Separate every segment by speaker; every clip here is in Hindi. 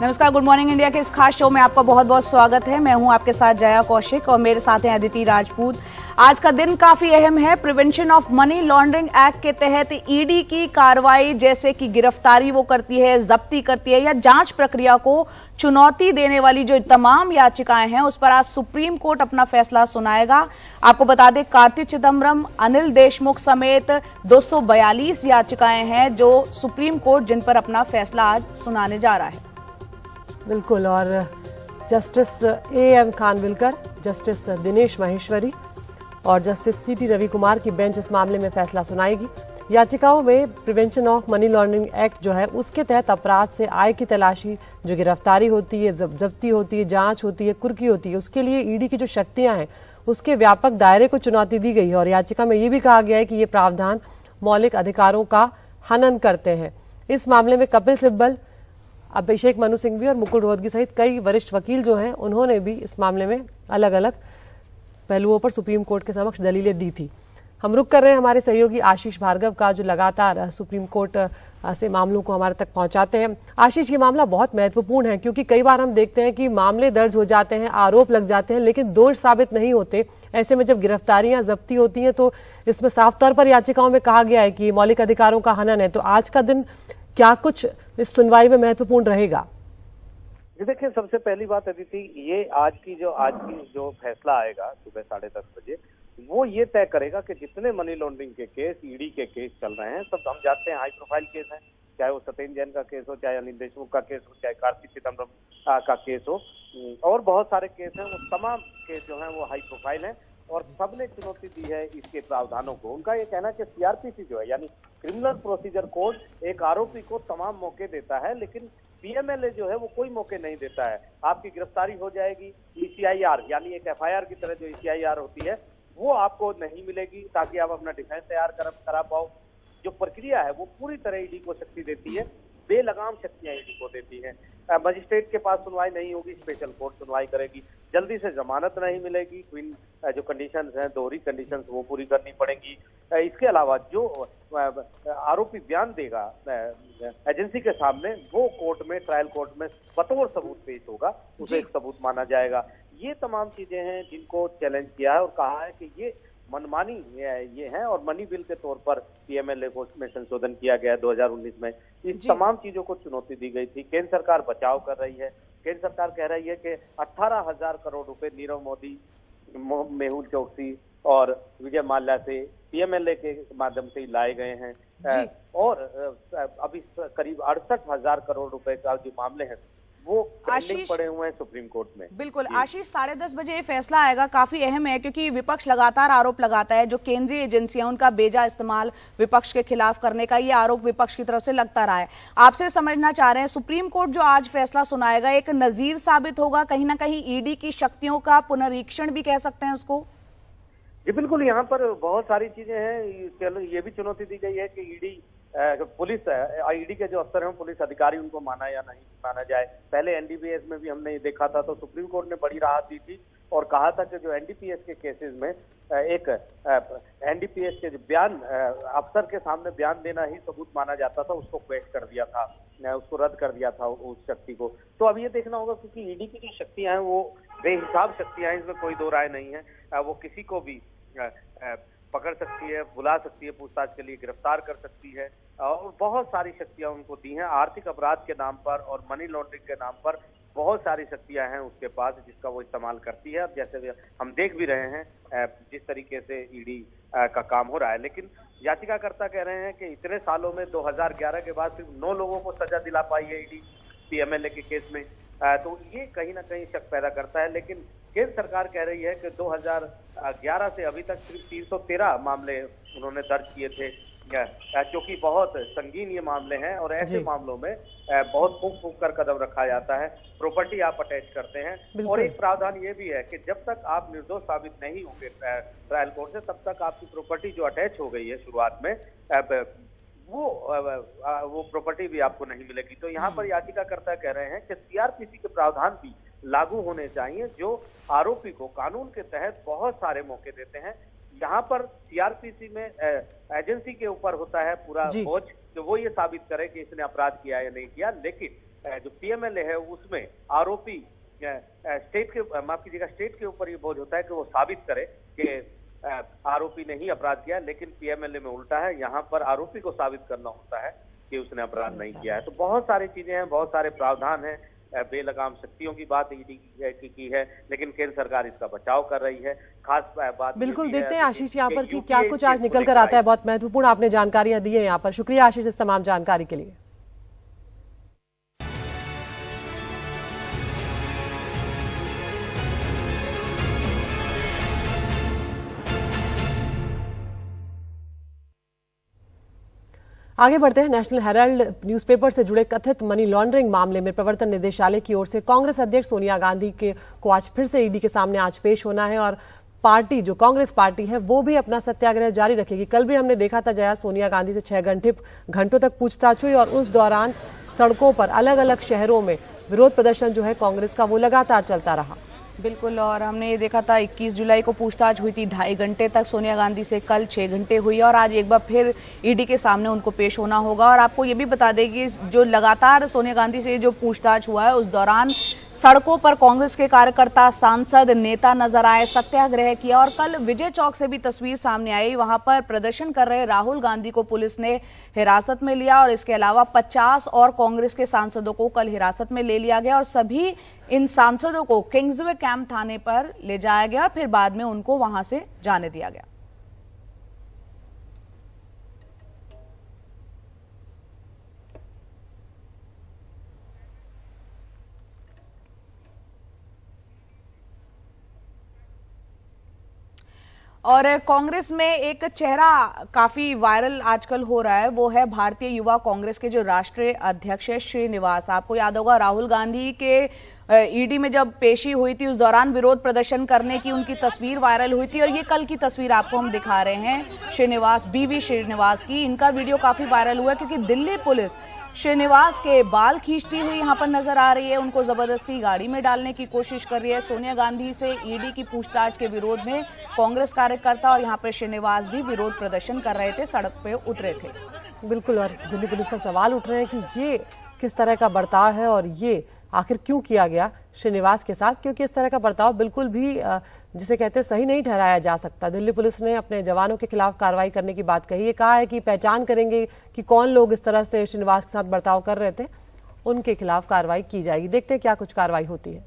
Speaker 1: नमस्कार, गुड मॉर्निंग इंडिया के इस खास शो में आपका बहुत बहुत स्वागत है। मैं हूं आपके साथ जया कौशिक और मेरे साथ हैं अदिति राजपूत। आज का दिन काफी अहम है। Prevention of money laundering act के तहत ईडी की कार्रवाई, जैसे कि गिरफ्तारी वो करती है, जब्ती करती है या जांच प्रक्रिया को चुनौती देने वाली जो तमाम याचिकाएं हैं, उस पर आज सुप्रीम कोर्ट अपना फैसला सुनाएगा। आपको बता दें, कार्ति चिदम्बरम, अनिल देशमुख समेत 242 याचिकाएं हैं जो सुप्रीम कोर्ट जिन पर अपना फैसला आज सुनाने जा रहा है।
Speaker 2: बिल्कुल। और justice A.M. Khanwilkar, justice Dinesh Maheshwari और जस्टिस C.T. रवि कुमार की बेंच इस मामले में फैसला सुनाएगी। याचिकाओं में prevention of money laundering act जो है उसके तहत अपराध से आय की तलाशी, जो गिरफ्तारी होती है, जब्ती होती है, जांच होती है, कुर्की होती है, उसके लिए ईडी की जो शक्तियां हैं उसके व्यापक दायरे को चुनौती दी गई है। और याचिका में ये भी कहा गया है कि ये प्रावधान मौलिक अधिकारों का हनन करते हैं। इस मामले में कपिल सिब्बल, अभिषेक मनु सिंघवी और मुकुल रोहतगी सहित कई वरिष्ठ वकील जो हैं उन्होंने भी इस मामले में अलग अलग पहलुओं पर सुप्रीम कोर्ट के समक्ष दलीलें दी थी। हम रुक कर रहे हैं हमारे सहयोगी आशीष भार्गव का, जो लगातार सुप्रीम कोर्ट से मामलों को हमारे तक पहुंचाते हैं। आशीष, ये मामला बहुत महत्वपूर्ण है क्योंकि कई बार हम देखते हैं कि मामले दर्ज हो जाते हैं, आरोप लग जाते हैं, लेकिन दोष साबित नहीं होते। ऐसे में जब गिरफ्तारियां, जब्ती होती हैं तो इसमें साफ तौर पर याचिकाओं में कहा गया है कि मौलिक अधिकारों का हनन है। तो आज का दिन क्या कुछ इस सुनवाई में महत्वपूर्ण रहेगा?
Speaker 3: जी देखिए, सबसे पहली बात अदिति, ये आज की जो फैसला आएगा सुबह 10:30 बजे, वो ये तय करेगा कि जितने मनी लॉन्ड्रिंग के केस, ईडी के केस चल रहे हैं, सब हम जानते हैं हाई प्रोफाइल केस हैं, चाहे वो सत्येंद्र जैन का केस हो, चाहे अनिल देशमुख का केस हो, चाहे कार्ति चिदम्बरम का केस हो, और बहुत सारे केस हैं। वो तमाम केस जो हैं वो हाई प्रोफाइल हैं और सबने चुनौती दी है इसके प्रावधानों को। उनका ये कहना है कि सीआरपीसी जो है, यानी क्रिमिनल प्रोसीजर कोड, एक आरोपी को तमाम मौके देता है, लेकिन पीएमएलए जो है वो कोई मौके नहीं देता है। आपकी गिरफ्तारी हो जाएगी, ईसीआईआर यानी एक एफआईआर की तरह जो ईसीआईआर होती है वो आपको नहीं मिलेगी ताकि आप अपना डिफेंस तैयार करा पाओ। जो प्रक्रिया है वो पूरी तरह ईडी को शक्ति देती है, बेलगाम शक्तियां ईडी को देती हैं। मजिस्ट्रेट के पास सुनवाई नहीं होगी, स्पेशल कोर्ट सुनवाई करेगी। जल्दी से जमानत नहीं मिलेगी, क्वीन जो कंडीशंस हैं, दोहरी कंडीशंस, वो पूरी करनी पड़ेंगी। इसके अलावा जो आरोपी बयान देगा एजेंसी के सामने, वो कोर्ट में, ट्रायल कोर्ट में बतौर सबूत पेश होगा, उसे एक सबूत माना जाएगा। ये तमाम चीजें हैं जिनको चैलेंज किया है और कहा है कि ये मनमानी ये है और मनी बिल के तौर पर पीएमएलए को में संशोधन किया गया है 2019 में। इस तमाम चीजों को चुनौती दी गई थी। केंद्र सरकार बचाव कर रही है। केंद्र सरकार कह रही है कि 18,000 करोड़ रुपए नीरव मोदी, मेहुल चोकसी और विजय माल्या से पीएमएलए के माध्यम से लाए गए हैं और अभी करीब 68,000 करोड़ रुपए का जो मामले हैं वो पेंडिंग पड़े हुए हैं सुप्रीम कोर्ट में।
Speaker 1: बिल्कुल आशीष, 10:30 बजे ये फैसला आएगा, काफी अहम है क्योंकि विपक्ष लगातार आरोप लगाता है, जो केंद्रीय एजेंसियां उनका बेजा इस्तेमाल विपक्ष के खिलाफ करने का, ये आरोप विपक्ष की तरफ से लगता रहा है। आपसे समझना चाह रहे हैं, सुप्रीम कोर्ट जो आज फैसला सुनाएगा एक नजीर साबित होगा, कहीं ना कहीं ईडी की शक्तियों का पुनरीक्षण भी कह सकते हैं उसको?
Speaker 3: जी बिल्कुल, यहाँ पर बहुत सारी चीजें हैं। ये भी चुनौती दी गई है कि ईडी पुलिस, ईडी के जो अफसर हैं पुलिस अधिकारी, उनको माना या नहीं माना जाए। पहले एनडीपीएस में भी हमने ये देखा था, तो सुप्रीम कोर्ट ने बड़ी राहत दी थी और कहा था कि जो एनडीपीएस के केसेस में एक एनडीपीएस के बयान, अफसर के सामने बयान देना ही सबूत माना जाता था, उसको क्वेश कर दिया था, उसको रद्द कर दिया था उस शक्ति को। तो अब ये देखना होगा क्योंकि ईडी की जो शक्तियां हैं वो बेहिसाब शक्तियां हैं, इसमें कोई दो राय नहीं है। वो किसी को भी पकड़ सकती है, बुला सकती है, पूछताछ के लिए गिरफ्तार कर सकती है और बहुत सारी शक्तियां उनको दी हैं। आर्थिक अपराध के नाम पर और मनी लॉन्ड्रिंग के नाम पर बहुत सारी शक्तियां हैं उसके पास, जिसका वो इस्तेमाल करती है। अब जैसे हम देख भी रहे हैं जिस तरीके से ईडी का काम हो रहा है। लेकिन याचिकाकर्ता कह रहे हैं कि इतने सालों में 2011 के बाद सिर्फ 9 लोगों को सजा दिला पाई है ईडी पीएमएलए के केस में, तो ये कहीं ना कहीं शक पैदा करता है। लेकिन केंद्र सरकार कह रही है कि 2011 से अभी तक सिर्फ 313 मामले उन्होंने दर्ज किए थे, क्योंकि बहुत संगीन ये मामले हैं और ऐसे मामलों में बहुत फूक कर कदम रखा जाता है, प्रॉपर्टी आप अटैच करते हैं। और एक प्रावधान ये भी है कि जब तक आप निर्दोष साबित नहीं होंगे ट्रायल कोर्ट से, तब तक आपकी प्रॉपर्टी जो अटैच हो गई है शुरुआत में, वो प्रॉपर्टी भी आपको नहीं मिलेगी। तो यहाँ पर याचिकाकर्ता कह रहे हैं कि सीआरपीसी के प्रावधान भी लागू होने चाहिए, जो आरोपी को कानून के तहत बहुत सारे मौके देते हैं। यहाँ पर सीआरपीसी में एजेंसी के ऊपर होता है पूरा बोझ, तो वो ये साबित करे कि इसने अपराध किया या नहीं किया। लेकिन जो पीएमएलए है उसमें आरोपी स्टेट के ऊपर ये बोझ होता है कि वो साबित करे कि आरोपी ने ही अपराध किया, लेकिन पीएमएलए में उल्टा है, यहाँ पर आरोपी को साबित करना होता है कि उसने अपराध नहीं किया है। तो बहुत सारी चीजें हैं, बहुत सारे प्रावधान हैं, बेलगाम शक्तियों की बात ईडी की है, लेकिन केंद्र सरकार इसका बचाव कर रही है। खास बात
Speaker 2: बिल्कुल देखते हैं आशीष यहाँ पर कि क्या कुछ आज निकल कर आता है। बहुत महत्वपूर्ण आपने जानकारियां दी है यहाँ पर। शुक्रिया आशीष इस तमाम जानकारी के लिए। आगे बढ़ते हैं। नेशनल हेराल्ड न्यूज़पेपर से जुड़े कथित मनी लॉन्ड्रिंग मामले में प्रवर्तन निदेशालय की ओर से कांग्रेस अध्यक्ष सोनिया गांधी को आज फिर से ईडी के सामने आज पेश होना है और पार्टी जो कांग्रेस पार्टी है वो भी अपना सत्याग्रह जारी रखेगी। कल भी हमने देखा था जया, सोनिया गांधी से 6 घंटों तक पूछताछ हुई और उस दौरान सड़कों पर अलग अलग शहरों में विरोध प्रदर्शन जो है कांग्रेस का वो लगातार चलता रहा।
Speaker 1: बिल्कुल, और हमने ये देखा था 21 जुलाई को पूछताछ हुई थी 2.5 घंटे तक सोनिया गांधी से, कल 6 घंटे हुई और आज एक बार फिर ईडी के सामने उनको पेश होना होगा। और आपको ये भी बता दें कि जो लगातार सोनिया गांधी से जो पूछताछ हुआ है उस दौरान सड़कों पर कांग्रेस के कार्यकर्ता, सांसद, नेता नजर आए, सत्याग्रह किया और कल विजय चौक से भी तस्वीर सामने आई। वहां पर प्रदर्शन कर रहे राहुल गांधी को पुलिस ने हिरासत में लिया और इसके अलावा 50 और कांग्रेस के सांसदों को कल हिरासत में ले लिया गया और सभी इन सांसदों को किंग्सवे कैंप थाने पर ले जाया गया और फिर बाद में उनको वहां से जाने दिया गया। और कांग्रेस में एक चेहरा काफी वायरल आजकल हो रहा है, वो है भारतीय युवा कांग्रेस के जो राष्ट्रीय अध्यक्ष है श्रीनिवास। आपको याद होगा राहुल गांधी के ईडी में जब पेशी हुई थी उस दौरान विरोध प्रदर्शन करने की उनकी तस्वीर वायरल हुई थी और ये कल की तस्वीर आपको हम दिखा रहे हैं श्रीनिवास, बीवी श्रीनिवास की। इनका वीडियो काफी वायरल हुआ क्योंकि दिल्ली पुलिस श्रीनिवास के बाल खींचती हुई यहाँ पर नजर आ रही है, उनको जबरदस्ती गाड़ी में डालने की कोशिश कर रही है। सोनिया गांधी से ईडी की पूछताछ के विरोध में कांग्रेस कार्यकर्ता और यहाँ पर श्रीनिवास भी विरोध प्रदर्शन कर रहे थे, सड़क पे उतरे थे।
Speaker 2: बिल्कुल, और दिल्ली पुलिस पर सवाल उठ रहे हैं कि ये किस तरह का बर्ताव है और ये आखिर क्यों किया गया श्रीनिवास के साथ, क्योंकि इस तरह का बर्ताव बिल्कुल भी जिसे कहते हैं सही नहीं ठहराया जा सकता। दिल्ली पुलिस ने अपने जवानों के खिलाफ कार्रवाई करने की बात कही है, कहा है कि पहचान करेंगे कि कौन लोग इस तरह से श्रीनिवास के साथ बर्ताव कर रहे थे, उनके खिलाफ कार्रवाई की जाएगी। देखते हैं क्या कुछ कार्रवाई होती है।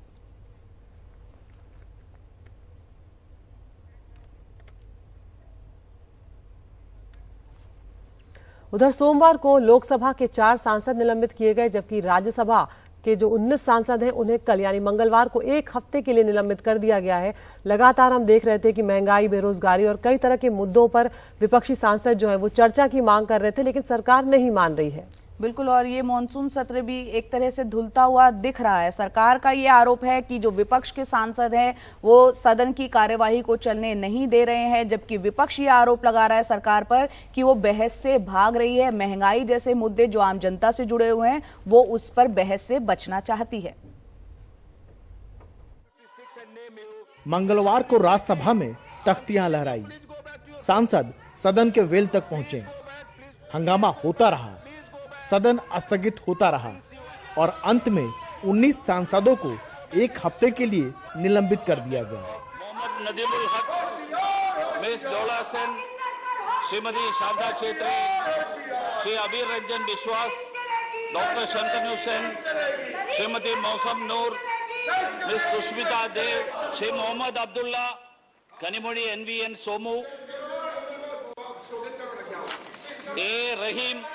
Speaker 2: उधर सोमवार को लोकसभा के 4 सांसद निलंबित किए गए, जबकि राज्यसभा के जो 19 सांसद हैं उन्हें कल यानी मंगलवार को 1 हफ्ते के लिए निलंबित कर दिया गया है। लगातार हम देख रहे थे कि महंगाई, बेरोजगारी और कई तरह के मुद्दों पर विपक्षी सांसद जो है वो चर्चा की मांग कर रहे थे, लेकिन सरकार नहीं मान रही है।
Speaker 1: बिल्कुल, और ये मॉनसून सत्र भी एक तरह से धुलता हुआ दिख रहा है। सरकार का ये आरोप है कि जो विपक्ष के सांसद हैं वो सदन की कार्यवाही को चलने नहीं दे रहे हैं, जबकि विपक्ष ये आरोप लगा रहा है सरकार पर कि वो बहस से भाग रही है। महंगाई जैसे मुद्दे जो आम जनता से जुड़े हुए हैं वो उस पर बहस से बचना चाहती है।
Speaker 4: मंगलवार को राज्यसभा में तख्तियां लहराई, सांसद सदन के वेल तक पहुंचे, हंगामा होता रहा, सदन स्थगित होता रहा और अंत में 19 सांसदों को 1 हफ्ते के लिए निलंबित कर दिया गया।
Speaker 5: मोहम्मद नदीमुल हक, मिस डोला सेन, श्रीमती शारदा छेत्री, श्री अबीर रंजन विश्वास, doctor Shantanu Sen, Shrimati Mausam Noor, miss Sushmita Dev, Shri Mohammad Abdullah, Kanimozhi NVN Somu, A Rahim,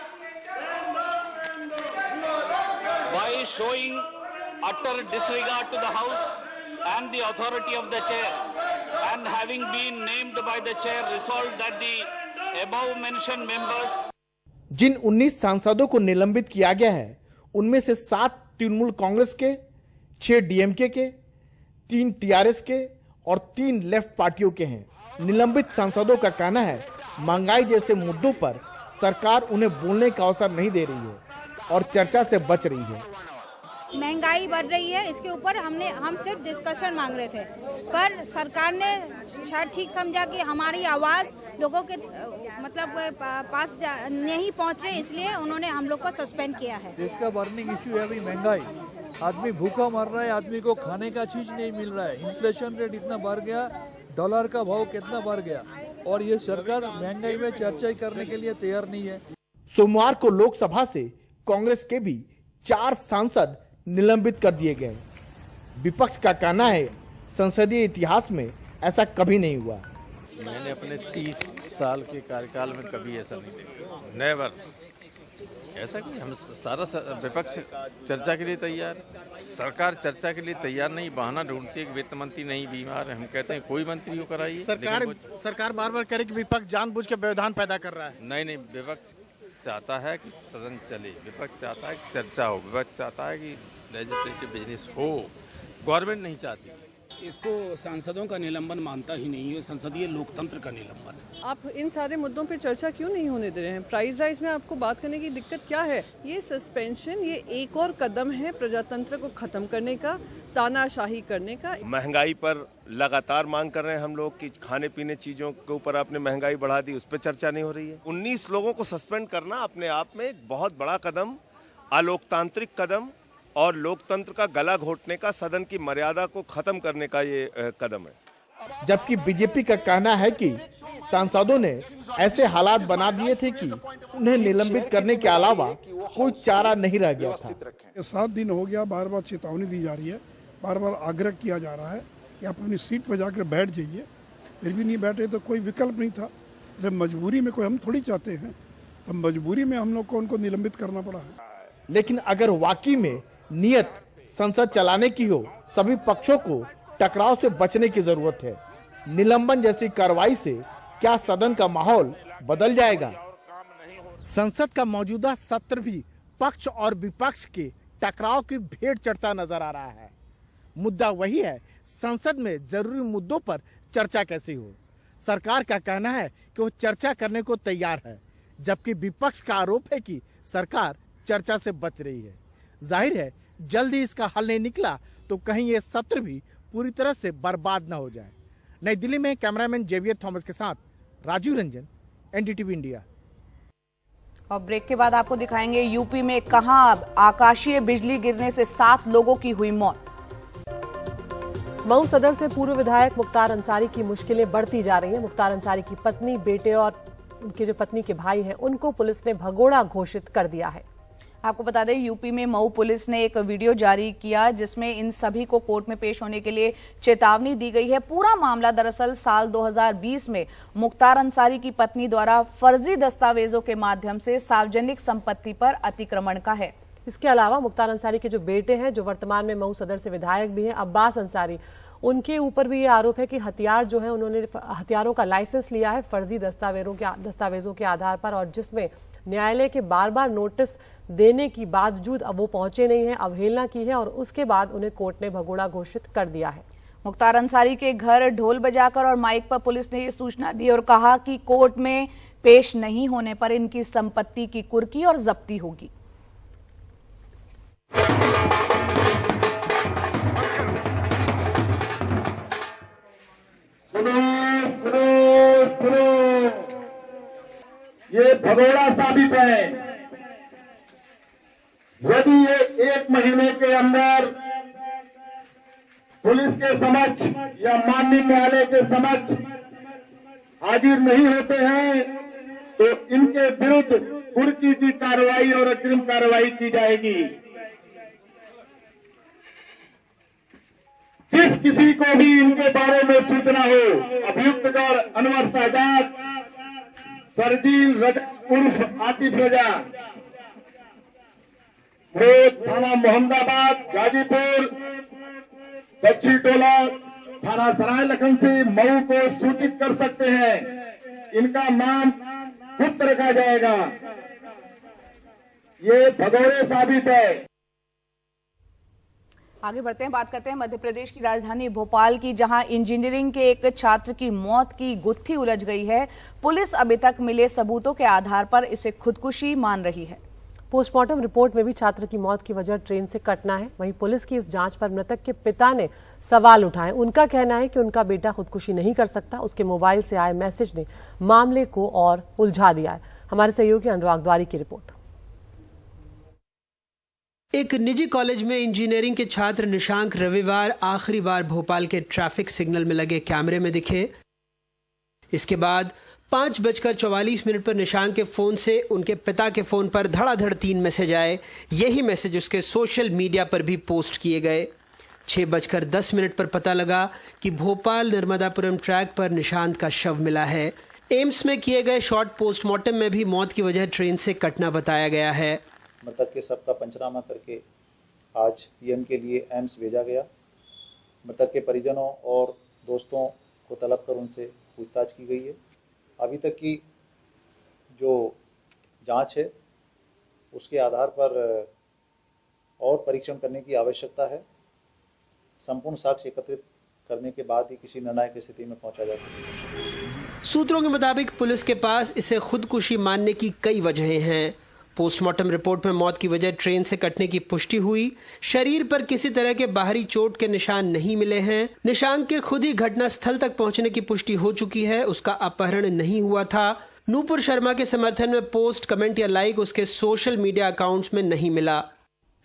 Speaker 5: by showing utter disregard to the House and the authority of the chair, and having been named by the chair, resolved that the above mentioned members.
Speaker 4: जिन 19 सांसदों को निलंबित किया गया है उनमें से 7 तृणमूल कांग्रेस के, 6 DMK के, 3 TRS के और 3 लेफ्ट पार्टियों के हैं। निलंबित सांसदों का कहना है महंगाई जैसे मुद्दों पर सरकार उन्हें बोलने का अवसर नहीं दे रही है और चर्चा से बच रही है।
Speaker 6: महंगाई बढ़ रही है, इसके ऊपर हम सिर्फ डिस्कशन मांग रहे थे, पर सरकार ने शायद ठीक समझा कि हमारी आवाज़ लोगों के पास नहीं पहुंचे, इसलिए उन्होंने हम लोग को सस्पेंड किया है।
Speaker 7: देश का बर्निंग इश्यू है अभी महंगाई। आदमी भूखा मर रहा है, आदमी को खाने का चीज नहीं मिल रहा है, इन्फ्लेशन रेट इतना बढ़ गया, डॉलर का भाव कितना बढ़ गया, और ये सरकार महंगाई में चर्चा करने के लिए तैयार नहीं है।
Speaker 4: सोमवार को लोकसभा से कांग्रेस के भी 4 सांसद निलंबित कर दिए गए। विपक्ष का कहना है संसदीय इतिहास में ऐसा कभी नहीं हुआ।
Speaker 8: मैंने अपने 30 साल के कार्यकाल में कभी ऐसा नहीं देखा, नेवर। ऐसा कि हम सारा विपक्ष चर्चा के लिए तैयार, सरकार चर्चा के लिए तैयार नहीं, बहाना ढूंढती है कि वित्त मंत्री नहीं बीमार है। हम कहते हैं कोई मंत्री हो कराइए।
Speaker 4: सरकार बार बार कह रही कि विपक्ष जानबूझ के व्यवधान पैदा कर रहा है।
Speaker 8: नहीं, विपक्ष चाहता है कि सदन चले, विपक्ष चाहता है कि चर्चा हो, विपक्ष चाहता है कि लेजिस्लेटिव बिजनेस हो, गवर्नमेंट नहीं चाहती।
Speaker 9: इसको सांसदों का निलंबन मानता ही नहीं है, संसदीय लोकतंत्र का निलंबन।
Speaker 2: आप इन सारे मुद्दों पर चर्चा क्यों नहीं होने दे रहे हैं? प्राइस राइज में आपको बात करने की दिक्कत क्या है? ये सस्पेंशन ये एक और कदम है प्रजातंत्र को खत्म करने का, तानाशाही करने का।
Speaker 10: महंगाई पर लगातार मांग कर रहे हैं हम लोग कि खाने पीने चीजों के ऊपर आपने महंगाई बढ़ा दी, उस पर चर्चा नहीं हो रही है। 19 लोगों को सस्पेंड करना अपने आप में एक बहुत बड़ा कदम, अलोकतांत्रिक कदम और लोकतंत्र का गला घोटने का, सदन की मर्यादा को खत्म करने का ये कदम है।
Speaker 4: जबकि बीजेपी का कहना है कि सांसदों ने ऐसे हालात बना दिए थे कि उन्हें निलंबित करने के अलावा कोई चारा नहीं रह गया था।
Speaker 11: 7 दिन हो गया, बार बार चेतावनी दी जा रही है, बार बार आग्रह किया जा रहा है कि आप अपनी सीट पर जाकर बैठ जाइए, फिर भी नहीं बैठे तो कोई विकल्प नहीं था। जब मजबूरी में कोई हम थोड़ी चाहते हैं, तो मजबूरी में हम लोग को उनको निलंबित करना पड़ा है।
Speaker 4: लेकिन अगर वाकई में नियत संसद चलाने की हो, सभी पक्षों को टकराव से बचने की जरूरत है। निलंबन जैसी कार्रवाई से क्या सदन का माहौल बदल जाएगा? संसद का मौजूदा सत्र भी पक्ष और विपक्ष के टकराव की भेंट चढ़ता नजर आ रहा है। मुद्दा वही है, संसद में जरूरी मुद्दों पर चर्चा कैसे हो। सरकार का कहना है कि वो चर्चा करने को तैयार है, जबकि विपक्ष का आरोप है कि सरकार चर्चा से बच रही है। जाहिर है जल्द ही इसका हल नहीं निकला तो कहीं ये सत्र भी पूरी तरह से बर्बाद न हो जाए। नई दिल्ली में कैमरामैन जेवियर थॉमस के साथ राजीव रंजन, एनडीटीवी इंडिया।
Speaker 1: और ब्रेक के बाद आपको दिखाएंगे यूपी में कहां आकाशीय बिजली गिरने से 7 लोगों की हुई मौत।
Speaker 2: मऊ सदर से पूर्व विधायक मुख्तार अंसारी की मुश्किलें बढ़ती जा रही हैं। मुख्तार अंसारी की पत्नी, बेटे और उनके जो पत्नी के भाई हैं, उनको पुलिस ने भगोड़ा घोषित कर दिया है।
Speaker 1: आपको बता दें यूपी में मऊ पुलिस ने एक वीडियो जारी किया जिसमें इन सभी को कोर्ट में पेश होने के लिए चेतावनी दी गई है। पूरा मामला दरअसल साल 2020 में मुख्तार अंसारी की पत्नी द्वारा फर्जी दस्तावेजों के माध्यम से सार्वजनिक संपत्ति पर अतिक्रमण का है।
Speaker 2: इसके अलावा मुख्तार अंसारी के जो बेटे हैं, जो वर्तमान में मऊ सदर से विधायक भी हैं, अब्बास अंसारी, उनके ऊपर भी ये आरोप है कि हथियार जो है उन्होंने हथियारों का लाइसेंस लिया है फर्जी दस्तावेजों के आधार पर, और जिसमें न्यायालय के बार बार नोटिस देने के बावजूद अब वो पहुंचे नहीं है, अवहेलना की है और उसके बाद उन्हें कोर्ट ने भगोड़ा घोषित कर दिया है।
Speaker 1: मुख्तार अंसारी के घर ढोल बजाकर और माइक पर पुलिस ने ये सूचना दी और कहा कि कोर्ट में पेश नहीं होने पर इनकी संपत्ति की कुर्की और जब्ती होगी।
Speaker 12: ये भगोड़ा साबित है। यदि ये 1 महीने के अंदर पुलिस के समक्ष या माननीय न्यायालय के समक्ष हाजिर नहीं होते हैं तो इनके विरुद्ध कुर्की की कार्रवाई और अग्रिम कार्रवाई की जाएगी। जिस किसी को भी इनके बारे में सूचना हो, अभियुक्तगढ़ अनवर साजाद, सरजील रजा उर्फ आतिफ रजा, थाना मोहम्मदाबाद, गाजीपुर, दक्षिण टोला, थाना सराय लखन से मऊ को सूचित कर सकते हैं। इनका नाम गुप्त रखा जाएगा। ये भगोड़े साबित है।
Speaker 1: आगे बढ़ते हैं, बात करते हैं मध्य प्रदेश की राजधानी भोपाल की, जहां इंजीनियरिंग के एक छात्र की मौत की गुत्थी उलझ गई है। पुलिस अभी तक मिले सबूतों के आधार पर इसे खुदकुशी मान रही है।
Speaker 2: पोस्टमार्टम रिपोर्ट में भी छात्र की मौत की वजह ट्रेन से कटना है। वहीं पुलिस की इस जांच पर मृतक के पिता ने सवाल उठाए। उनका कहना है कि उनका बेटा खुदकुशी नहीं कर सकता, उसके मोबाइल से आए मैसेज ने मामले को और उलझा दिया है। हमारे सहयोगी अनुराग द्वारी की रिपोर्ट।
Speaker 13: एक निजी कॉलेज में इंजीनियरिंग के छात्र निशांक रविवार आखिरी बार भोपाल के ट्रैफिक सिग्नल में लगे कैमरे में दिखे। इसके बाद 5:44 पर निशांक के फोन से उनके पिता के फोन पर धड़ाधड़ 3 मैसेज आए। यही मैसेज उसके सोशल मीडिया पर भी पोस्ट किए गए। 6:10 पर पता लगा कि भोपाल नर्मदापुरम ट्रैक पर निशांत का शव मिला है। एम्स में किए गए शॉर्ट पोस्टमार्टम में भी मौत की वजह ट्रेन से कटना बताया गया है।
Speaker 14: मृतक के शव का पंचनामा करके आज पीएम के लिए एम्स भेजा गया। मृतक के परिजनों और दोस्तों को तलब कर उनसे पूछताछ की गई है। अभी तक की जो जांच है उसके आधार पर और परीक्षण करने की आवश्यकता है। संपूर्ण साक्ष्य एकत्रित करने के बाद ही किसी निर्णय की स्थिति में पहुंचा जा सकेगा।
Speaker 13: सूत्रों के मुताबिक पुलिस के पास इसे खुदकुशी मानने की कई वजहें हैं। पोस्टमार्टम रिपोर्ट में मौत की वजह ट्रेन से कटने की पुष्टि हुई। शरीर पर किसी तरह के बाहरी चोट के निशान नहीं मिले हैं। निशांक के खुद ही घटना स्थल तक पहुंचने की पुष्टि हो चुकी है। उसका अपहरण नहीं हुआ था। नूपुर शर्मा के समर्थन में पोस्ट, कमेंट या लाइक उसके सोशल मीडिया अकाउंट्स में नहीं मिला।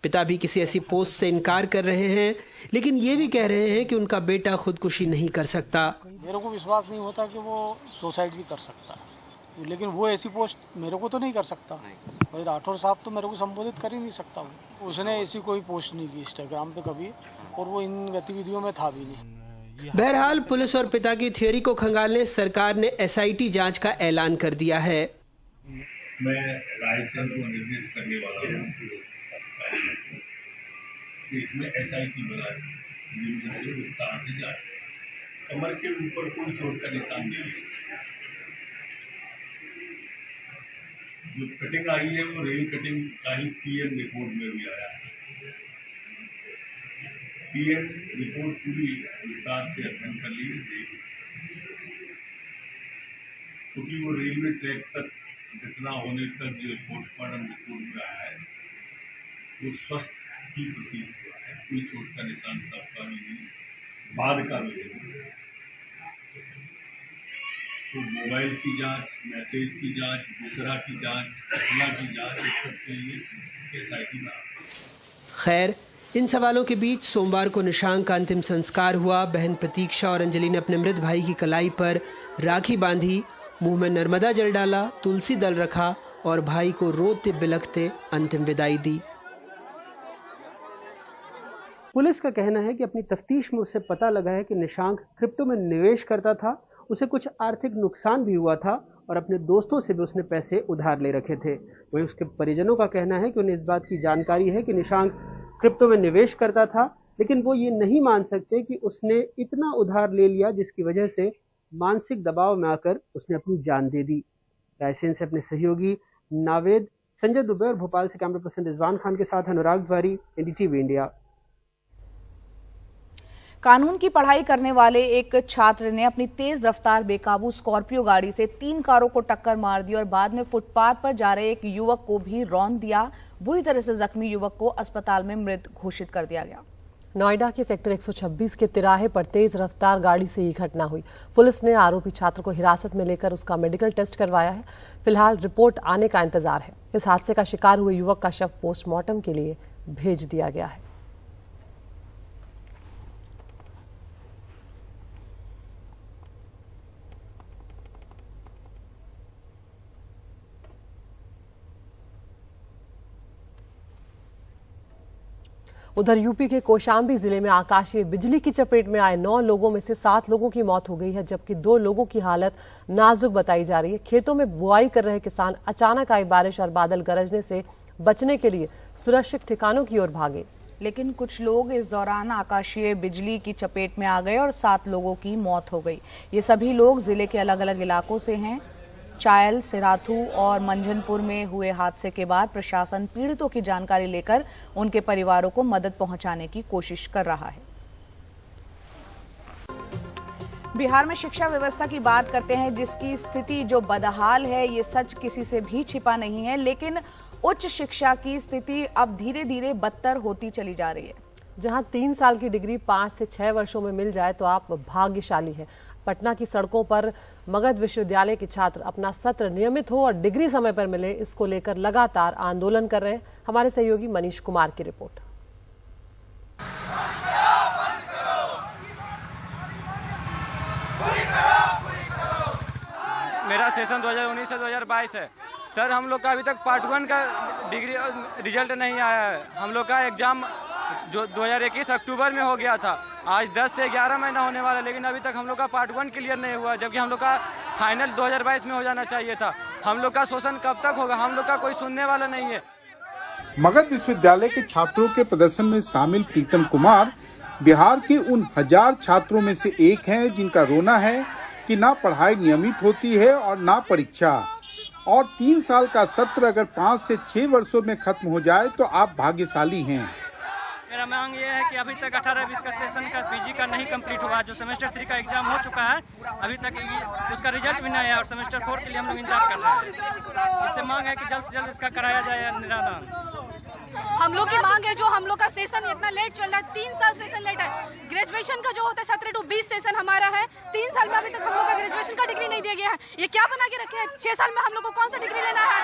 Speaker 13: पिता भी किसी ऐसी पोस्ट से इनकार कर रहे हैं, लेकिन ये भी कह रहे हैं कि उनका बेटा खुदकुशी नहीं कर सकता।
Speaker 9: मेरे को विश्वास नहीं होता कि वो सुसाइड भी कर सकता है, लेकिन वो ऐसी पोस्ट मेरे को तो नहीं कर सकता। भाई राठौर साहब तो मेरे को संबोधित कर ही नहीं सकता। उसने ऐसी कोई पोस्ट नहीं की इंस्टाग्राम पे कभी, और वो इन गतिविधियों में था भी नहीं।
Speaker 13: बहरहाल पुलिस और पिता की थ्योरी को खंगालने सरकार ने SIT जांच का ऐलान कर दिया है।
Speaker 15: मैं लाइसेंस को निर्देश करने वाला हूँ कि इसमें SIT बनाए विस्तार से जांच। कमर के ऊपर कोई चोट का निशान नहीं है। जो कटिंग आई है वो रेल कटिंग का ही PM रिपोर्ट में भी आया है। PM रिपोर्ट पूरी विस्तार से अध्ययन कर ली है, क्योंकि वो रेलवे ट्रैक तक घटना होने तक जो पोस्टमार्टम रिपोर्ट में आया है वो स्वस्थ ही प्रतीत हुआ है। कोई चोट का निशान तब का भी नहीं, बाद का भी नहीं। तो मोबाइल की जांच, मैसेज की जांच, विसरा की जांच, घटना की जांच, इस सब के लिए SIT ना।
Speaker 13: खैर, इन सवालों के बीच सोमवार को निशांक का अंतिम संस्कार हुआ। बहन प्रतीक्षा और अंजलि ने अपने मृत भाई की कलाई पर राखी बांधी, मुंह में नर्मदा जल डाला, तुलसी दल रखा और भाई को रोते बिलखते अंतिम विदाई दी।
Speaker 16: पुलिस का कहना है कि अपनी तफ्तीश में उससे पता लगा है कि निशांक क्रिप्टो में निवेश करता था। उसे कुछ आर्थिक नुकसान भी हुआ था और अपने दोस्तों से भी उसने पैसे उधार ले रखे थे। वहीं उसके परिजनों का कहना है कि उन्हें इस बात की जानकारी है कि निशांक क्रिप्टो में निवेश करता था, लेकिन वो ये नहीं मान सकते कि उसने इतना उधार ले लिया जिसकी वजह से मानसिक दबाव में आकर उसने अपनी जान दे दी। रायसेन से अपने सहयोगी नावेद, संजय दुबे और भोपाल से कैमरा पर्सन रिजवान खान के साथ अनुराग द्वारी, NDTV इंडिया।
Speaker 1: कानून की पढ़ाई करने वाले एक छात्र ने अपनी तेज रफ्तार बेकाबू स्कॉर्पियो गाड़ी से 3 कारों को टक्कर मार दी और बाद में फुटपाथ पर जा रहे एक युवक को भी रौंद दिया। बुरी तरह से जख्मी युवक को अस्पताल में मृत घोषित कर दिया गया।
Speaker 2: नोएडा के सेक्टर 126 के तिराहे पर तेज रफ्तार गाड़ी से ये घटना हुई। पुलिस ने आरोपी छात्र को हिरासत में लेकर उसका मेडिकल टेस्ट करवाया है। फिलहाल रिपोर्ट आने का इंतजार है। इस हादसे का शिकार हुए युवक का शव पोस्टमार्टम के लिए भेज दिया गया है। उधर यूपी के कौशाम्बी जिले में आकाशीय बिजली की चपेट में आए 9 लोगों में से 7 लोगों की मौत हो गई है, जबकि 2 लोगों की हालत नाजुक बताई जा रही है। खेतों में बुआई कर रहे किसान अचानक आई बारिश और बादल गरजने से बचने के लिए सुरक्षित ठिकानों की ओर भागे,
Speaker 1: लेकिन कुछ लोग इस दौरान आकाशीय बिजली की चपेट में आ गए और 7 लोगों की मौत हो गई। ये सभी लोग जिले के अलग अलग इलाकों से हैं। चायल, सिराथू और मंझनपुर में हुए हादसे के बाद प्रशासन पीड़ितों की जानकारी लेकर उनके परिवारों को मदद पहुंचाने की कोशिश कर रहा है। बिहार में शिक्षा व्यवस्था की बात करते हैं, जिसकी स्थिति जो बदहाल है ये सच किसी से भी छिपा नहीं है, लेकिन उच्च शिक्षा की स्थिति अब धीरे धीरे बदतर होती चली जा रही है।
Speaker 2: जहां 3 साल की डिग्री 5 से 6 वर्षों में मिल जाए तो आप भाग्यशाली हैं। पटना की सड़कों पर मगध विश्वविद्यालय के छात्र अपना सत्र नियमित हो और डिग्री समय पर मिले, इसको लेकर लगातार आंदोलन कर रहे हैं। हमारे सहयोगी मनीष कुमार की रिपोर्ट।
Speaker 17: मेरा सेशन 2019 से 2022 है सर। हम लोग का अभी तक पार्ट 1 का डिग्री रिजल्ट नहीं आया है। हम लोग का एग्जाम जो 2021 अक्टूबर में हो गया था, आज 10 से 11 महीना होने वाला है, लेकिन अभी तक हम लोग का पार्ट 1 क्लियर नहीं हुआ, जबकि हम लोग का फाइनल 2022 में हो जाना चाहिए था। हम लोग का शोषण कब तक होगा? हम लोग का कोई सुनने वाला नहीं है।
Speaker 18: मगध विश्वविद्यालय के छात्रों के प्रदर्शन में शामिल प्रीतम कुमार बिहार के उन 1000 छात्रों में से एक हैं जिनका रोना है कि ना पढ़ाई नियमित होती है और ना परीक्षा, और 3 साल का सत्र अगर 5 से 6 वर्षों में खत्म हो जाए तो आप भाग्यशाली हैं।
Speaker 17: मेरा मांग ये है कि अभी तक 18-20 का सेशन का पीजी का नहीं कंप्लीट हुआ। जो सेमेस्टर 3 का एग्जाम हो चुका है, अभी तक उसका रिजल्ट भी नहीं आया और सेमेस्टर 4 के लिए हम लोग इंतजार कर रहे हैं। इससे मांग है कि जल्द से जल्द इसका कराया जाए निरादान।
Speaker 19: हम लोग की मांग है, जो हम लोग का सेशन इतना लेट चल रहा है, 3 साल सेशन लेट है। ग्रेजुएशन का जो होता है 17 to 20 सेशन हमारा है, 3 साल में अभी तक हम लोग का ग्रेजुएशन का डिग्री नहीं दिया गया है। ये क्या बना के रखे हैं? 6 साल में हम लोग को कौन सा डिग्री लेना है?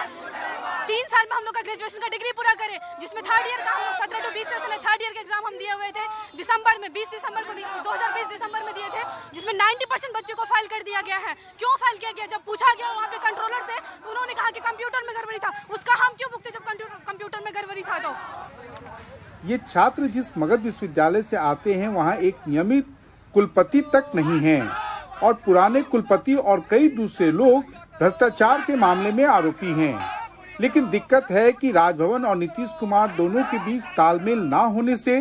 Speaker 19: 3 साल में हम लोग का ग्रेजुएशन का डिग्री पूरा करें, जिसमें 3rd ईयर का हम लोग 17 to 20 सेशन है। 3rd ईयर के एग्जाम हम दिए हुए थे दिसंबर में, 20 दिसंबर को 2020 दिसंबर में दिए थे, जिसमें 90% बच्चे को फाइल कर दिया गया है। क्यों फाइल किया गया? जब पूछा गया वहाँ पे कंट्रोलर से, तो उन्होंने कहा कि कंप्यूटर में गड़बड़ी था। उसका हम क्यों भुगते जब कंप्यूटर में गड़बड़ी था? तो
Speaker 18: ये छात्र जिस मगध विश्वविद्यालय से आते हैं वहाँ एक नियमित कुलपति तक नहीं है और पुराने कुलपति और कई दूसरे लोग भ्रष्टाचार के मामले में आरोपी हैं। लेकिन दिक्कत है कि राजभवन और नीतीश कुमार दोनों के बीच तालमेल ना होने से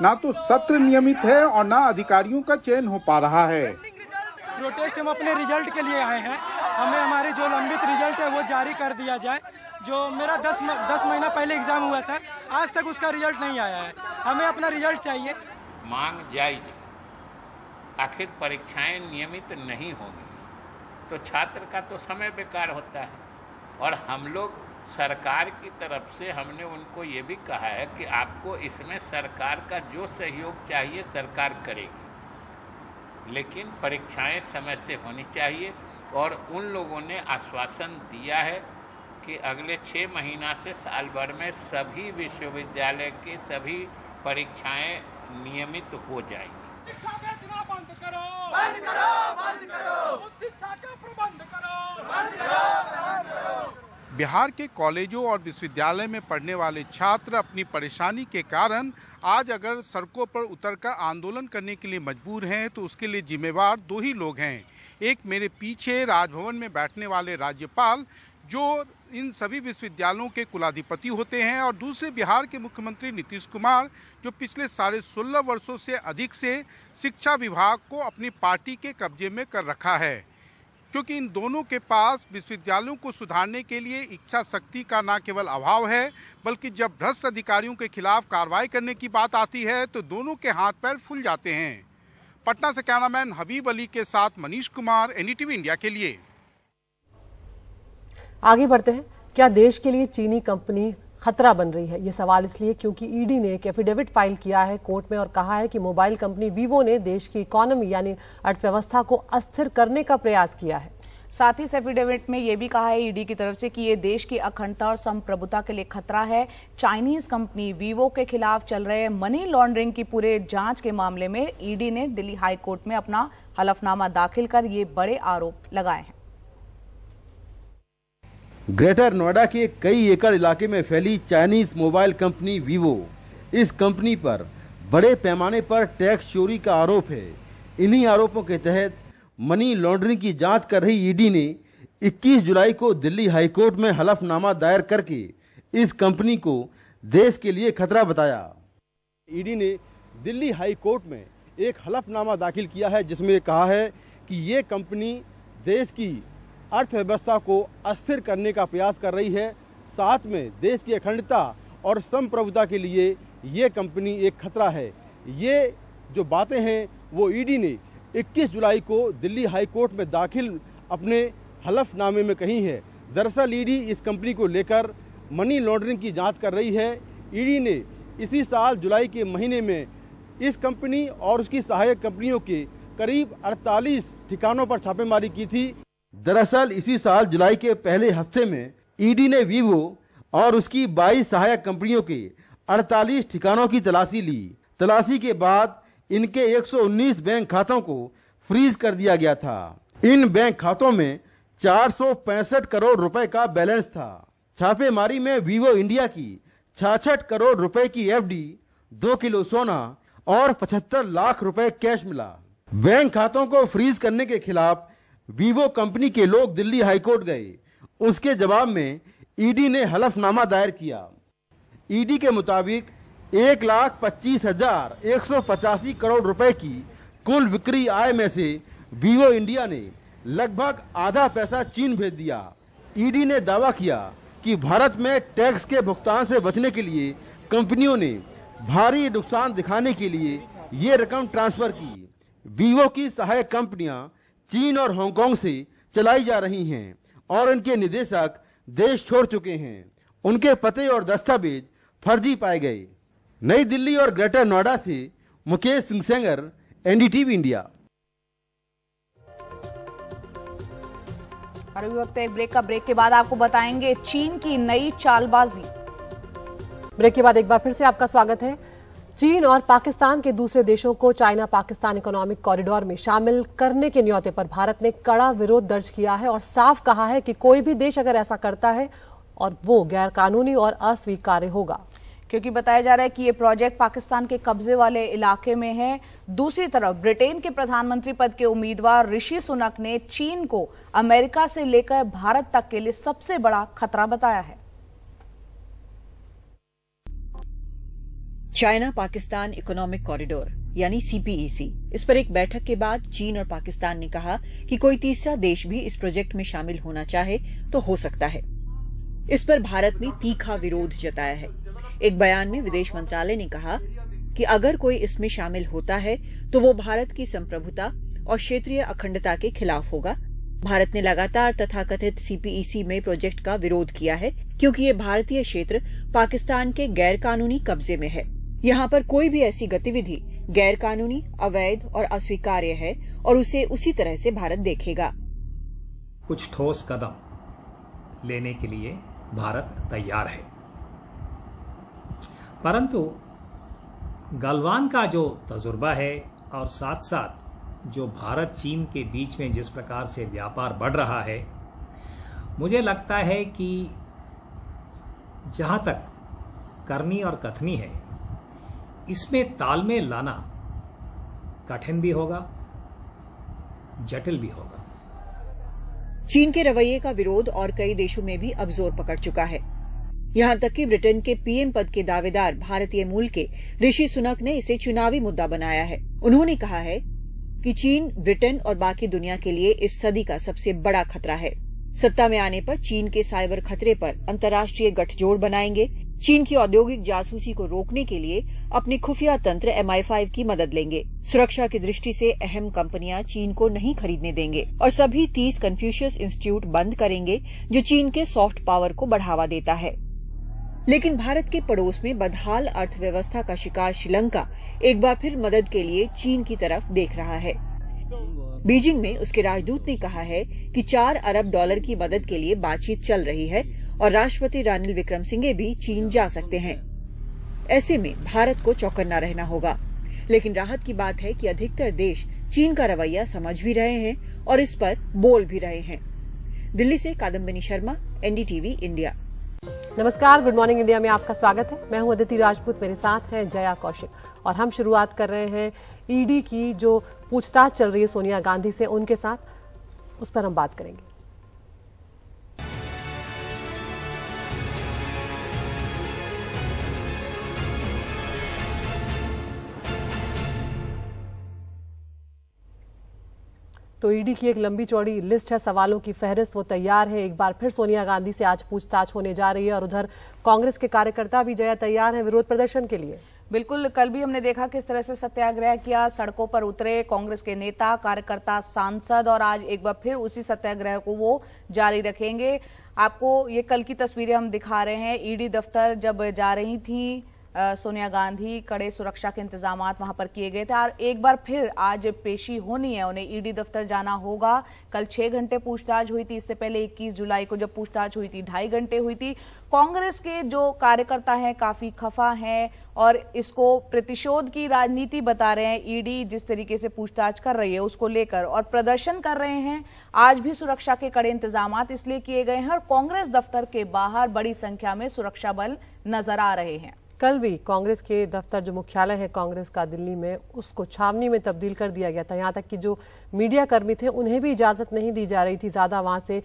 Speaker 18: ना तो सत्र नियमित है और ना अधिकारियों का चयन हो पा रहा है।
Speaker 9: प्रोटेस्ट हम अपने रिजल्ट के लिए आए हैं। हमें हमारी जो लंबित रिजल्ट है वो जारी कर दिया जाए। जो मेरा 10 महीना पहले एग्जाम हुआ था, आज तक उसका रिजल्ट नहीं आया है। हमें अपना रिजल्ट चाहिए।
Speaker 20: मांग जायज, आखिर परीक्षाएं नियमित नहीं होंगी तो छात्र का तो समय बेकार होता है। और हम लोग सरकार की तरफ से हमने उनको ये भी कहा है कि आपको इसमें सरकार का जो सहयोग चाहिए सरकार करेगी, लेकिन परीक्षाएं समय से होनी चाहिए। और उन लोगों ने आश्वासन दिया है कि अगले 6 महीना से साल भर में सभी विश्वविद्यालय की सभी परीक्षाएं नियमित हो जाएगी।
Speaker 18: बिहार के कॉलेजों और विश्वविद्यालय में पढ़ने वाले छात्र अपनी परेशानी के कारण आज अगर सड़कों पर उतरकर आंदोलन करने के लिए मजबूर हैं तो उसके लिए जिम्मेवार 2 ही लोग हैं। एक मेरे पीछे राजभवन में बैठने वाले राज्यपाल, जो इन सभी विश्वविद्यालयों के कुलाधिपति होते हैं, और दूसरे बिहार के मुख्यमंत्री नीतीश कुमार, जो पिछले 16.5 वर्षों से अधिक से शिक्षा विभाग को अपनी पार्टी के कब्जे में कर रखा है। क्योंकि इन दोनों के पास विश्वविद्यालयों को सुधारने के लिए इच्छा शक्ति का न केवल अभाव है, बल्कि जब भ्रष्ट अधिकारियों के खिलाफ कार्रवाई करने की बात आती है तो दोनों के हाथ पैर फूल जाते हैं। पटना से कैमरामैन हबीब अली के साथ मनीष कुमार, एनडीटीवी इंडिया के लिए।
Speaker 2: आगे बढ़ते हैं। क्या देश के लिए चीनी कंपनी खतरा बन रही है? ये सवाल इसलिए क्योंकि ईडी ने एक एफिडेविट फाइल किया है कोर्ट में और कहा है कि मोबाइल कंपनी वीवो ने देश की इकोनॉमी यानी अर्थव्यवस्था को अस्थिर करने का प्रयास किया है।
Speaker 1: साथ ही इस एफिडेविट में यह भी कहा है ईडी की तरफ से कि ये देश की अखंडता और संप्रभुता के लिए खतरा है। चाइनीज कंपनी वीवो के खिलाफ चल रहे मनी लॉन्ड्रिंग की पूरे जांच के मामले में ईडी ने दिल्ली हाई कोर्ट में अपना हलफनामा दाखिल कर ये बड़े आरोप लगाए हैं।
Speaker 21: ग्रेटर नोएडा के कई एकड़ इलाके में फैली चाइनीज मोबाइल कंपनी वीवो, इस कंपनी पर बड़े पैमाने पर टैक्स चोरी का आरोप है। इन्हीं आरोपों के तहत मनी लॉन्ड्रिंग की जांच कर रही ईडी ने 21 जुलाई को दिल्ली हाईकोर्ट में हलफनामा दायर करके इस कंपनी को देश के लिए खतरा बताया। ईडी ने दिल्ली हाईकोर्ट में एक हलफनामा दाखिल किया है जिसमें कहा है कि ये कंपनी देश की अर्थव्यवस्था को अस्थिर करने का प्रयास कर रही है, साथ में देश की अखंडता और संप्रभुता के लिए ये कंपनी एक खतरा है। ये जो बातें हैं वो ईडी ने 21 जुलाई को दिल्ली हाई कोर्ट में दाखिल अपने हलफनामे में कही है। दरअसल ईडी इस कंपनी को लेकर मनी लॉन्ड्रिंग की जांच कर रही है। ईडी ने इसी साल जुलाई के महीने में इस कंपनी और उसकी सहायक कंपनियों के करीब 48 ठिकानों पर छापेमारी की थी। दरअसल इसी साल जुलाई के पहले हफ्ते में ईडी ने वीवो और उसकी 22 सहायक कंपनियों के 48 ठिकानों की तलाशी ली। तलाशी के बाद इनके 119 बैंक खातों को फ्रीज कर दिया गया था। इन बैंक खातों में 465 करोड़ रुपए का बैलेंस था। छापेमारी में वीवो इंडिया की 66 करोड़ रुपए की एफडी, 2 किलो सोना और 75 लाख रुपए कैश मिला। बैंक खातों को फ्रीज करने के खिलाफ वीवो कंपनी के लोग दिल्ली हाईकोर्ट गए। उसके जवाब में ईडी ने हलफनामा दायर किया। ईडी के मुताबिक 1,25,185 करोड़ रुपए की कुल बिक्री आय में से वीवो इंडिया ने लगभग आधा पैसा चीन भेज दिया। ईडी ने दावा किया कि भारत में टैक्स के भुगतान से बचने के लिए कंपनियों ने भारी नुकसान दिखाने के लिए ये रकम ट्रांसफर की। वीवो की सहायक कंपनियां चीन और हांगकांग से चलाई जा रही हैं और उनके निदेशक देश छोड़ चुके हैं। उनके पते और दस्तावेज फर्जी पाए गए। नई दिल्ली और ग्रेटर नोएडा से मुकेश सिंह सेंगर, एनडीटीवी इंडिया।
Speaker 1: और अभी वक्त है ब्रेक का। ब्रेक के बाद आपको बताएंगे चीन की नई चालबाजी।
Speaker 2: ब्रेक के बाद एक बार फिर से आपका स्वागत है। चीन और पाकिस्तान के दूसरे देशों को चाइना पाकिस्तान इकोनॉमिक कॉरिडोर में शामिल करने के न्योते पर भारत ने कड़ा विरोध दर्ज किया है और साफ कहा है कि कोई भी देश अगर ऐसा करता है और वो गैरकानूनी और अस्वीकार्य होगा,
Speaker 1: क्योंकि बताया जा रहा है कि ये प्रोजेक्ट पाकिस्तान के कब्जे वाले इलाके में है। दूसरी तरफ ब्रिटेन के प्रधानमंत्री पद के उम्मीदवार ऋषि सुनक ने चीन को अमेरिका से लेकर भारत तक के लिए सबसे बड़ा खतरा बताया है।
Speaker 3: चाइना पाकिस्तान इकोनॉमिक कॉरिडोर यानी सीपीईसी, इस पर एक बैठक के बाद चीन और पाकिस्तान ने कहा कि कोई तीसरा देश भी इस प्रोजेक्ट में शामिल होना चाहे तो हो सकता है। इस पर भारत ने तीखा विरोध जताया है। एक बयान में विदेश मंत्रालय ने कहा कि अगर कोई इसमें शामिल होता है तो वो भारत की संप्रभुता और क्षेत्रीय अखंडता के खिलाफ होगा। भारत ने लगातार तथाकथित सीपीईसी में प्रोजेक्ट का विरोध किया है क्योंकि ये भारतीय क्षेत्र पाकिस्तान के गैरकानूनी कब्जे में है। यहाँ पर कोई भी ऐसी गतिविधि गैरकानूनी, अवैध और अस्वीकार्य है और उसे उसी तरह से भारत देखेगा।
Speaker 22: कुछ ठोस कदम लेने के लिए भारत तैयार है, परंतु गलवान का जो तजुर्बा है और साथ साथ जो भारत चीन के बीच में जिस प्रकार से व्यापार बढ़ रहा है, मुझे लगता है कि जहां तक करनी और कथनी है, इसमें तालमेल लाना कठिन भी होगा, जटिल भी होगा।
Speaker 3: चीन के रवैये का विरोध और कई देशों में भी अब जोर पकड़ चुका है। यहां तक कि ब्रिटेन के पीएम पद के दावेदार भारतीय मूल के ऋषि सुनक ने इसे चुनावी मुद्दा बनाया है। उन्होंने कहा है कि चीन ब्रिटेन और बाकी दुनिया के लिए इस सदी का सबसे बड़ा खतरा है। सत्ता में आने पर चीन के साइबर खतरे पर अंतर्राष्ट्रीय गठजोड़ बनाएंगे। चीन की औद्योगिक जासूसी को रोकने के लिए अपने खुफिया तंत्र MI5 की मदद लेंगे। सुरक्षा की दृष्टि से अहम कंपनियां चीन को नहीं खरीदने देंगे और सभी 30 कन्फ्यूशियस इंस्टीट्यूट बंद करेंगे जो चीन के सॉफ्ट पावर को बढ़ावा देता है। लेकिन भारत के पड़ोस में बदहाल अर्थव्यवस्था का शिकार श्रीलंका एक बार फिर मदद के लिए चीन की तरफ देख रहा है। बीजिंग में उसके राजदूत ने कहा है कि $4 अरब की मदद के लिए बातचीत चल रही है और राष्ट्रपति रानिल विक्रमसिंघे भी चीन जा सकते हैं। ऐसे में भारत को चौकन्ना रहना होगा। लेकिन राहत की बात है कि अधिकतर देश चीन का रवैया समझ भी रहे हैं और इस पर बोल भी रहे हैं। दिल्ली से कादम्बिनी शर्मा, एनडीटीवी इंडिया।
Speaker 2: नमस्कार, गुड मॉर्निंग इंडिया में आपका स्वागत है। मैं हूं अदिति राजपूत, मेरे साथ हैं जया कौशिक और हम शुरुआत कर रहे हैं ईडी की जो पूछताछ चल रही है सोनिया गांधी से, उनके साथ उस पर हम बात करेंगे। तो ईडी की एक लंबी चौड़ी लिस्ट है, सवालों की फहरिस्त, वो तैयार है। एक बार फिर सोनिया गांधी से आज पूछताछ होने जा रही है और उधर कांग्रेस के कार्यकर्ता भी जया तैयार हैं विरोध प्रदर्शन के लिए।
Speaker 1: बिल्कुल, कल भी हमने देखा किस तरह से सत्याग्रह किया, सड़कों पर उतरे कांग्रेस के नेता, कार्यकर्ता, सांसद, और आज एक बार फिर उसी सत्याग्रह को वो जारी रखेंगे। आपको ये कल की तस्वीरें हम दिखा रहे हैं। ईडी दफ्तर जब जा रही थी सोनिया गांधी, कड़े सुरक्षा के इंतजामात वहां पर किए गए थे और एक बार फिर आज पेशी होनी है, उन्हें ईडी दफ्तर जाना होगा। कल 6 घंटे पूछताछ हुई थी, इससे पहले 21 जुलाई को जब पूछताछ हुई थी 2.5 घंटे हुई थी। कांग्रेस के जो कार्यकर्ता हैं काफी खफा हैं और इसको प्रतिशोध की राजनीति बता रहे हैं। ईडी जिस तरीके से पूछताछ कर रही है उसको लेकर और प्रदर्शन कर रहे हैं। आज भी सुरक्षा के कड़े इंतजामात इसलिए किए गए हैं और कांग्रेस दफ्तर के बाहर बड़ी संख्या में सुरक्षा बल नजर आ रहे हैं।
Speaker 2: कल भी कांग्रेस के दफ्तर जो मुख्यालय है कांग्रेस का दिल्ली में, उसको छावनी में तब्दील कर दिया गया था। यहाँ तक कि जो मीडिया कर्मी थे उन्हें भी इजाजत नहीं दी जा रही थी ज्यादा वहां से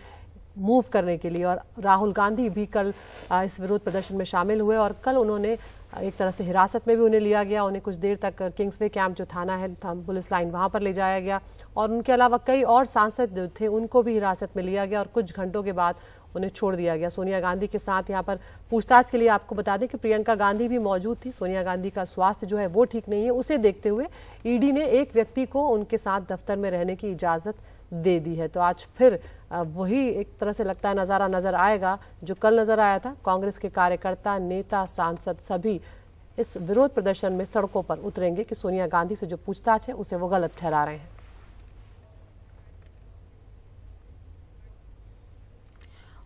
Speaker 2: मूव करने के लिए। और राहुल गांधी भी कल इस विरोध प्रदर्शन में शामिल हुए और कल उन्होंने एक तरह से हिरासत में भी उन्हें लिया गया। उन्हें कुछ देर तक किंग्सवे कैंप जो थाना है पुलिस लाइन वहां पर ले जाया गया और उनके अलावा कई और सांसद जो थे उनको भी हिरासत में लिया गया और कुछ घंटों के बाद उन्हें छोड़ दिया गया। सोनिया गांधी के साथ यहाँ पर पूछताछ के लिए आपको बता दें कि प्रियंका गांधी भी मौजूद थी। सोनिया गांधी का स्वास्थ्य जो है वो ठीक नहीं है, उसे देखते हुए ईडी ने एक व्यक्ति को उनके साथ दफ्तर में रहने की इजाजत दे दी है। तो आज फिर वही एक तरह से लगता है नजारा नजर आएगा जो कल नजर आया था। कांग्रेस के कार्यकर्ता, नेता, सांसद सभी इस विरोध प्रदर्शन में सड़कों पर उतरेंगे कि सोनिया गांधी से जो पूछताछ है उसे वो गलत ठहरा रहे हैं।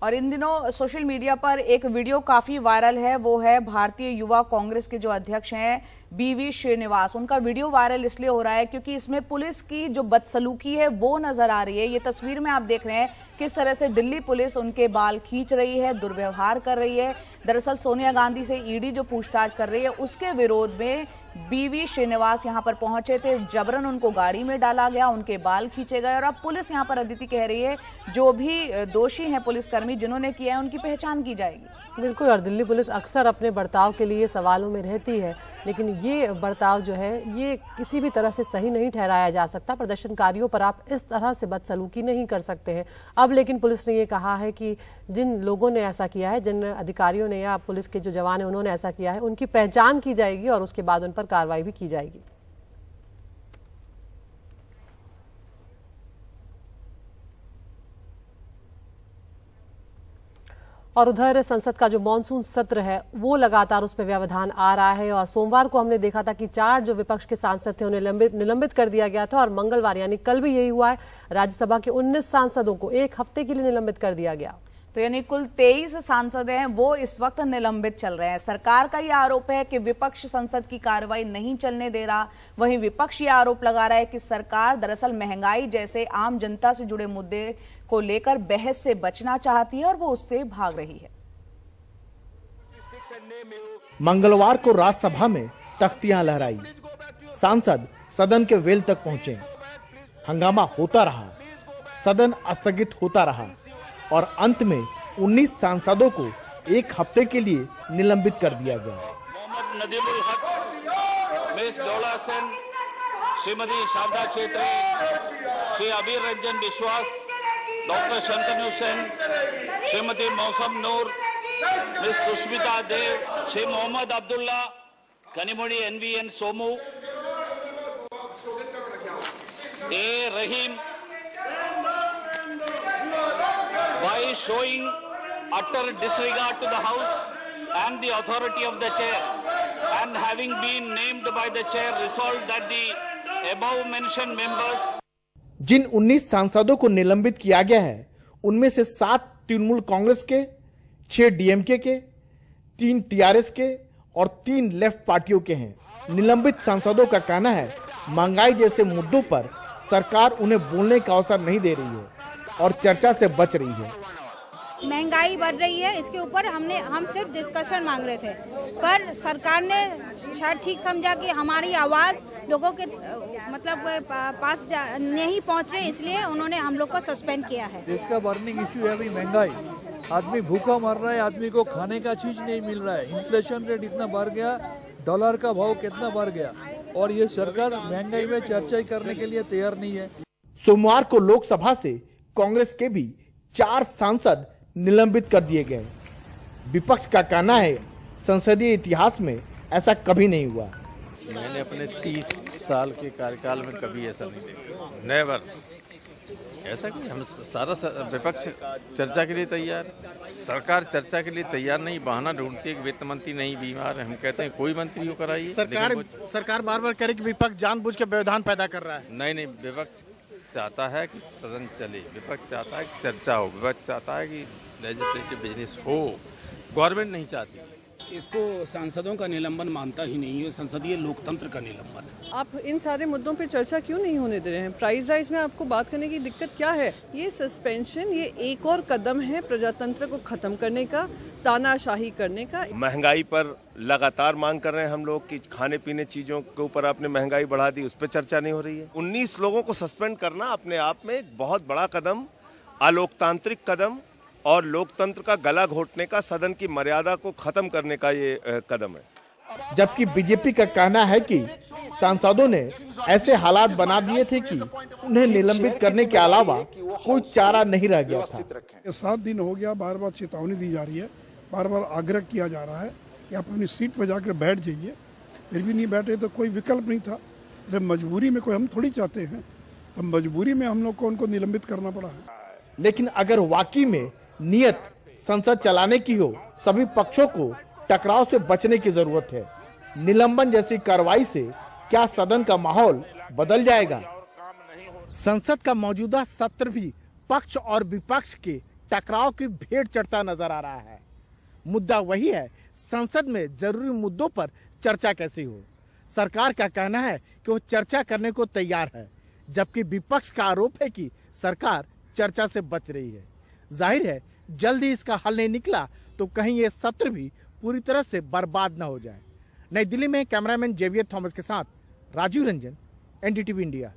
Speaker 1: और इन दिनों सोशल मीडिया पर एक वीडियो काफी वायरल है, वो है भारतीय युवा कांग्रेस के जो अध्यक्ष हैं बीवी श्रीनिवास। उनका वीडियो वायरल इसलिए हो रहा है क्योंकि इसमें पुलिस की जो बदसलूकी है वो नजर आ रही है। ये तस्वीर में आप देख रहे हैं किस तरह से दिल्ली पुलिस उनके बाल खींच रही है, दुर्व्यवहार कर रही है। दरअसल सोनिया गांधी से ईडी जो पूछताछ कर रही है उसके विरोध में बीवी श्रीनिवास यहां पर पहुंचे थे, जबरन उनको गाड़ी में डाला गया, उनके बाल खींचे गए और अब पुलिस यहां पर अदिति कह रही है जो भी दोषी हैं पुलिसकर्मी जिन्होंने किया है उनकी पहचान की जाएगी।
Speaker 2: बिल्कुल, और दिल्ली पुलिस अक्सर अपने बर्ताव के लिए सवालों में रहती है, लेकिन ये बर्ताव जो है ये किसी भी तरह से सही नहीं ठहराया जा सकता। प्रदर्शनकारियों पर आप इस तरह से बदसलूकी नहीं कर सकते हैं। अब लेकिन पुलिस ने ये कहा है कि जिन लोगों ने ऐसा किया है, जिन अधिकारियों ने या पुलिस के जो जवान है उन्होंने ऐसा किया है, उनकी पहचान की जाएगी और उसके बाद उन पर कार्रवाई भी की जाएगी। और उधर संसद का जो मॉनसून सत्र है वो लगातार उसमें व्यवधान आ रहा है और सोमवार को हमने देखा था कि 4 जो विपक्ष के सांसद थे उन्हें निलंबित कर दिया गया था और मंगलवार यानी कल भी यही हुआ है। राज्यसभा के 19 सांसदों को 1 हफ्ते के लिए निलंबित कर दिया गया।
Speaker 1: तो यानी कुल 23 सांसद हैं वो इस वक्त निलंबित चल रहे हैं। सरकार का ये आरोप है कि विपक्ष संसद की कार्रवाई नहीं चलने दे रहा। वहीं विपक्ष ये आरोप लगा रहा है कि सरकार दरअसल महंगाई जैसे आम जनता से जुड़े मुद्दे को लेकर बहस से बचना चाहती है और वो उससे भाग रही है।
Speaker 4: मंगलवार को राज्यसभा में तख्तियां लहराई, सांसद सदन के वेल तक पहुंचे, हंगामा होता रहा, सदन स्थगित होता रहा और अंत में 19 सांसदों को 1 हफ्ते के लिए निलंबित कर दिया गया।
Speaker 5: मोहम्मद नदीमुल हक, मिस डोला सेन, श्रीमती शारदा छेत्री, श्री अबीर रंजन विश्वास, doctor Shantanu Sen, Shrimati Mausam Noor, miss Sushmita Dev, Shri Mohammad Abdullah, Kanimozhi NVN Somu, A Rahim, by showing utter disregard to the House and the authority of the chair, and having been named by the chair, resolved that the above mentioned members.
Speaker 4: जिन 19 सांसदों को निलंबित किया गया है उनमें से 7 तृणमूल कांग्रेस के, 6 DMK के, 3 TRS के और 3 लेफ्ट पार्टियों के हैं। निलंबित सांसदों का कहना है महंगाई जैसे मुद्दों पर सरकार उन्हें बोलने का अवसर नहीं दे रही है और चर्चा से बच रही है।
Speaker 6: महंगाई बढ़ रही है, इसके ऊपर हम सिर्फ डिस्कशन मांग रहे थे, पर सरकार ने शायद ठीक समझा कि हमारी आवाज़ लोगों के पास नहीं पहुंचे, इसलिए उन्होंने हम लोग को सस्पेंड किया है।
Speaker 7: इसका बर्निंग इश्यू है अभी महंगाई। आदमी भूखा मर रहा है, आदमी को खाने का चीज नहीं मिल रहा है। इन्फ्लेशन रेट इतना बढ़ गया, डॉलर का भाव कितना बढ़ गया और ये सरकार महंगाई में चर्चा करने के लिए तैयार नहीं है।
Speaker 4: सोमवार को लोकसभा से कांग्रेस के भी 4 सांसद निलंबित कर दिए गए। विपक्ष का कहना है संसदीय इतिहास में ऐसा कभी नहीं हुआ।
Speaker 8: मैंने अपने 30 साल के कार्यकाल में कभी ऐसा नहीं देखा, नेवर। ऐसा कि हम सारा विपक्ष चर्चा के लिए तैयार, सरकार चर्चा के लिए तैयार नहीं, बहाना ढूंढती है कि वित्त मंत्री नहीं बीमार है। हम कहते हैं कोई मंत्री हो कराइए।
Speaker 4: सरकार बार बार कह रही कि विपक्ष जानबूझ के व्यवधान पैदा कर रहा है।
Speaker 8: नहीं, विपक्ष चाहता है कि सदन चले, विपक्ष चाहता है कि चर्चा हो, विपक्ष चाहता है कि लेजिस्लेटिव बिजनेस हो, गवर्नमेंट नहीं चाहती।
Speaker 10: इसको सांसदों का निलंबन मानता ही नहीं है, संसदीय लोकतंत्र का निलंबन है।
Speaker 2: आप इन सारे मुद्दों पे चर्चा क्यों नहीं होने दे रहे हैं? प्राइस राइज में आपको बात करने की दिक्कत क्या है? ये सस्पेंशन ये एक और कदम है प्रजातंत्र को खत्म करने का, तानाशाही करने का।
Speaker 23: महंगाई पर लगातार मांग कर रहे हैं हम लोग कि खाने पीने चीजों के ऊपर आपने महंगाई बढ़ा दी, उस पर चर्चा नहीं हो रही है। 19 लोगों को सस्पेंड करना अपने आप में एक बहुत बड़ा कदम, अलोकतांत्रिक कदम और लोकतंत्र का गला घोटने का, सदन की मर्यादा को खत्म करने का ये कदम है।
Speaker 4: जबकि बीजेपी का कहना है कि सांसदों ने ऐसे हालात बना दिए थे कि उन्हें निलंबित करने के अलावा कोई चारा नहीं रह गया था।
Speaker 11: 7 दिन हो गया, बार बार चेतावनी दी जा रही है, बार बार आग्रह किया जा रहा है कि आप अपनी सीट पर जाकर बैठ जाइए, फिर भी नहीं बैठे तो कोई विकल्प नहीं था। जब मजबूरी में कोई हम थोड़ी चाहते हैं, तो मजबूरी में हम लोग को उनको निलंबित करना पड़ा है।
Speaker 4: लेकिन अगर वाकई में नियत संसद चलाने की हो, सभी पक्षों को टकराव से बचने की जरूरत है। निलंबन जैसी कार्रवाई से क्या सदन का माहौल बदल जाएगा? संसद का मौजूदा सत्र भी पक्ष और विपक्ष के टकराव की भेंट चढ़ता नजर आ रहा है। मुद्दा वही है, संसद में जरूरी मुद्दों पर चर्चा कैसी हो। सरकार का कहना है कि वो चर्चा करने को तैयार है, जबकि विपक्ष का आरोप है कि सरकार चर्चा से बच रही है। जाहिर है जल्द ही इसका हल नहीं निकला तो कहीं ये सत्र भी पूरी तरह से बर्बाद न हो जाए। नई दिल्ली में कैमरामैन जेवियर थॉमस के साथ राजीव रंजन, एनडीटीवी इंडिया।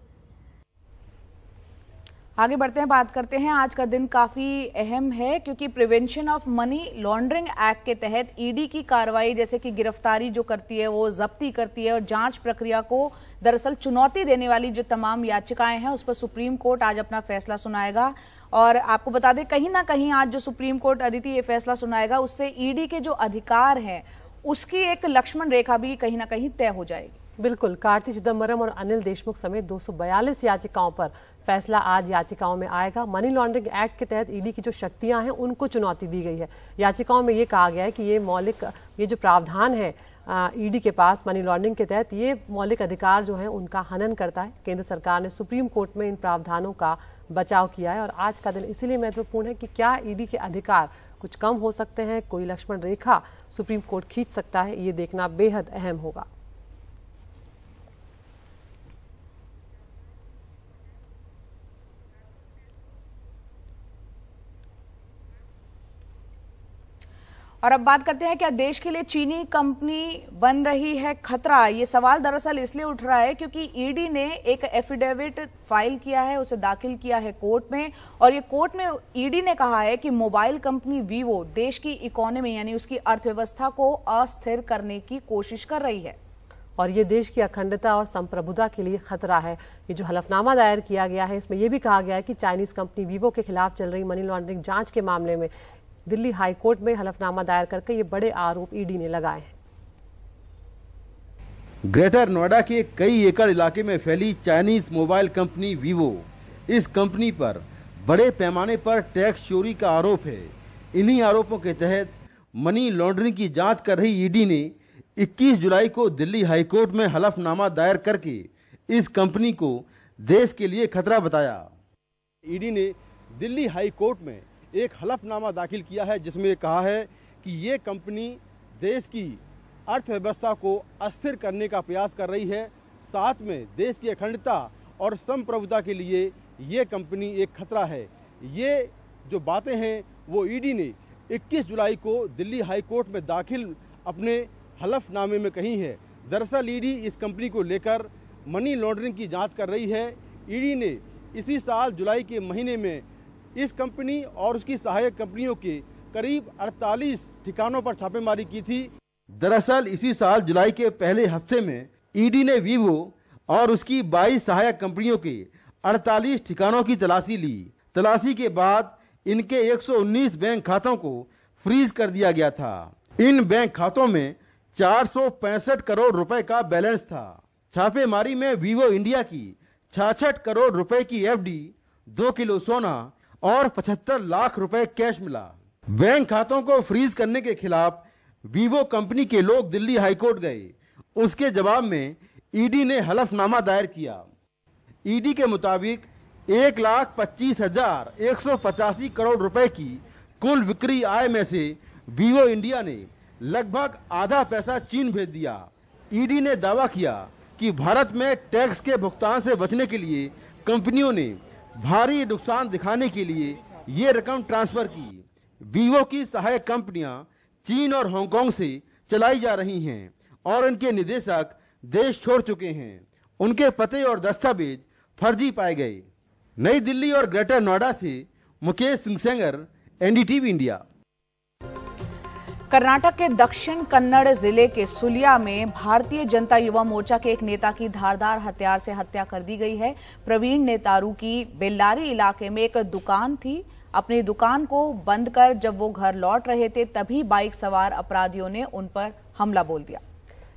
Speaker 1: आगे बढ़ते हैं, बात करते हैं। आज का दिन काफी अहम है क्योंकि prevention of money laundering act के तहत ईडी की कार्रवाई, जैसे कि गिरफ्तारी जो करती है, वो जब्ती करती है और जांच प्रक्रिया को दरअसल चुनौती देने वाली जो तमाम याचिकाएं हैं उस पर सुप्रीम कोर्ट आज अपना फैसला सुनाएगा। और आपको बता दें, कहीं ना कहीं आज जो सुप्रीम कोर्ट अदिति ये फैसला सुनाएगा उससे ईडी के जो अधिकार हैं उसकी एक लक्ष्मण रेखा भी कहीं ना कहीं तय हो जाएगी।
Speaker 2: बिल्कुल, कार्ति चिदम्बरम और अनिल देशमुख समेत 242 याचिकाओं पर फैसला आज याचिकाओं में आएगा। मनी लॉन्ड्रिंग एक्ट के तहत ईडी की जो शक्तियां हैं उनको चुनौती दी गई है। याचिकाओं में ये कहा गया है कि ये जो प्रावधान है ईडी के पास मनी लॉन्ड्रिंग के तहत, ये मौलिक अधिकार जो है उनका हनन करता है। केंद्र सरकार ने सुप्रीम कोर्ट में इन प्रावधानों का बचाव किया है और आज का दिन इसीलिए महत्वपूर्ण है कि क्या ईडी के अधिकार कुछ कम हो सकते हैं, कोई लक्ष्मण रेखा सुप्रीम कोर्ट खींच सकता है, ये देखना बेहद अहम होगा।
Speaker 1: और अब बात करते हैं, क्या देश के लिए चीनी कंपनी बन रही है खतरा? ये सवाल दरअसल इसलिए उठ रहा है क्योंकि ईडी ने एक एफिडेविट फाइल किया है, उसे दाखिल किया है कोर्ट में, और ये कोर्ट में ईडी ने कहा है कि मोबाइल कंपनी वीवो देश की इकोनॉमी यानी उसकी अर्थव्यवस्था को अस्थिर करने की कोशिश कर रही है
Speaker 2: और ये देश की अखंडता और संप्रभुता के लिए खतरा है। ये जो हलफनामा दायर किया गया है इसमें यह भी कहा गया है कि चाइनीज कंपनी वीवो के खिलाफ चल रही मनी लॉन्ड्रिंग जांच के मामले में दिल्ली हाई कोर्ट में हलफनामा दायर करके ये बड़े आरोप ईडी ने लगाए हैं।
Speaker 21: ग्रेटर नोएडा के कई एकड़ इलाके में फैली चाइनीज मोबाइल कंपनी वीवो, इस कंपनी पर बड़े पैमाने पर टैक्स चोरी का आरोप है। इन्हीं आरोपों के तहत मनी लॉन्ड्रिंग की जांच कर रही ईडी ने 21 जुलाई को दिल्ली हाई कोर्ट में हलफनामा दायर करके इस कंपनी को देश के लिए खतरा बताया। ईडी ने दिल्ली हाई कोर्ट में एक हलफनामा दाखिल किया है जिसमें कहा है कि ये कंपनी देश की अर्थव्यवस्था को अस्थिर करने का प्रयास कर रही है, साथ में देश की अखंडता और संप्रभुता के लिए ये कंपनी एक खतरा है। ये जो बातें हैं वो ईडी ने 21 जुलाई को दिल्ली हाई कोर्ट में दाखिल अपने हलफनामे में कही है। दरअसल ईडी इस कंपनी को लेकर मनी लॉन्ड्रिंग की जांच कर रही है। ईडी ने इसी साल जुलाई के महीने में इस कंपनी और उसकी सहायक कंपनियों के करीब 48 ठिकानों पर छापेमारी की थी। दरअसल इसी साल जुलाई के पहले हफ्ते में ईडी ने वीवो और उसकी 22 सहायक कंपनियों के 48 ठिकानों की तलाशी ली। तलाशी के बाद इनके 119 बैंक खातों को फ्रीज कर दिया गया था। इन बैंक खातों में 465 करोड़ रुपए का बैलेंस था। छापेमारी में वीवो इंडिया की 66 करोड़ रुपए की एफडी, 2 किलो सोना और 75 लाख रुपए कैश मिला। बैंक खातों को फ्रीज करने के खिलाफ वीवो कंपनी के लोग दिल्ली हाईकोर्ट गए। उसके जवाब में ईडी ने हलफनामा दायर किया। ईडी के मुताबिक 1,25,185 करोड़ रुपए की कुल बिक्री आय में से वीवो इंडिया ने लगभग आधा पैसा चीन भेज दिया। ईडी ने दावा किया कि भारत में टैक्स के भुगतान से बचने के लिए कंपनियों ने भारी नुकसान दिखाने के लिए ये रकम ट्रांसफर की। वीवो की सहायक कंपनियां चीन और हांगकांग से चलाई जा रही हैं और उनके निदेशक देश छोड़ चुके हैं। उनके पते और दस्तावेज फर्जी पाए गए। नई दिल्ली और ग्रेटर नोएडा से मुकेश सिंह सेंगर, एनडीटीवी इंडिया।
Speaker 1: कर्नाटक के दक्षिण कन्नड़ जिले के सुलिया में भारतीय जनता युवा मोर्चा के एक नेता की धारदार हथियार से हत्या कर दी गई है। प्रवीण नेतारू की बेल्लारी इलाके में एक दुकान थी। अपनी दुकान को बंद कर जब वो घर लौट रहे थे तभी बाइक सवार अपराधियों ने उन पर हमला बोल दिया।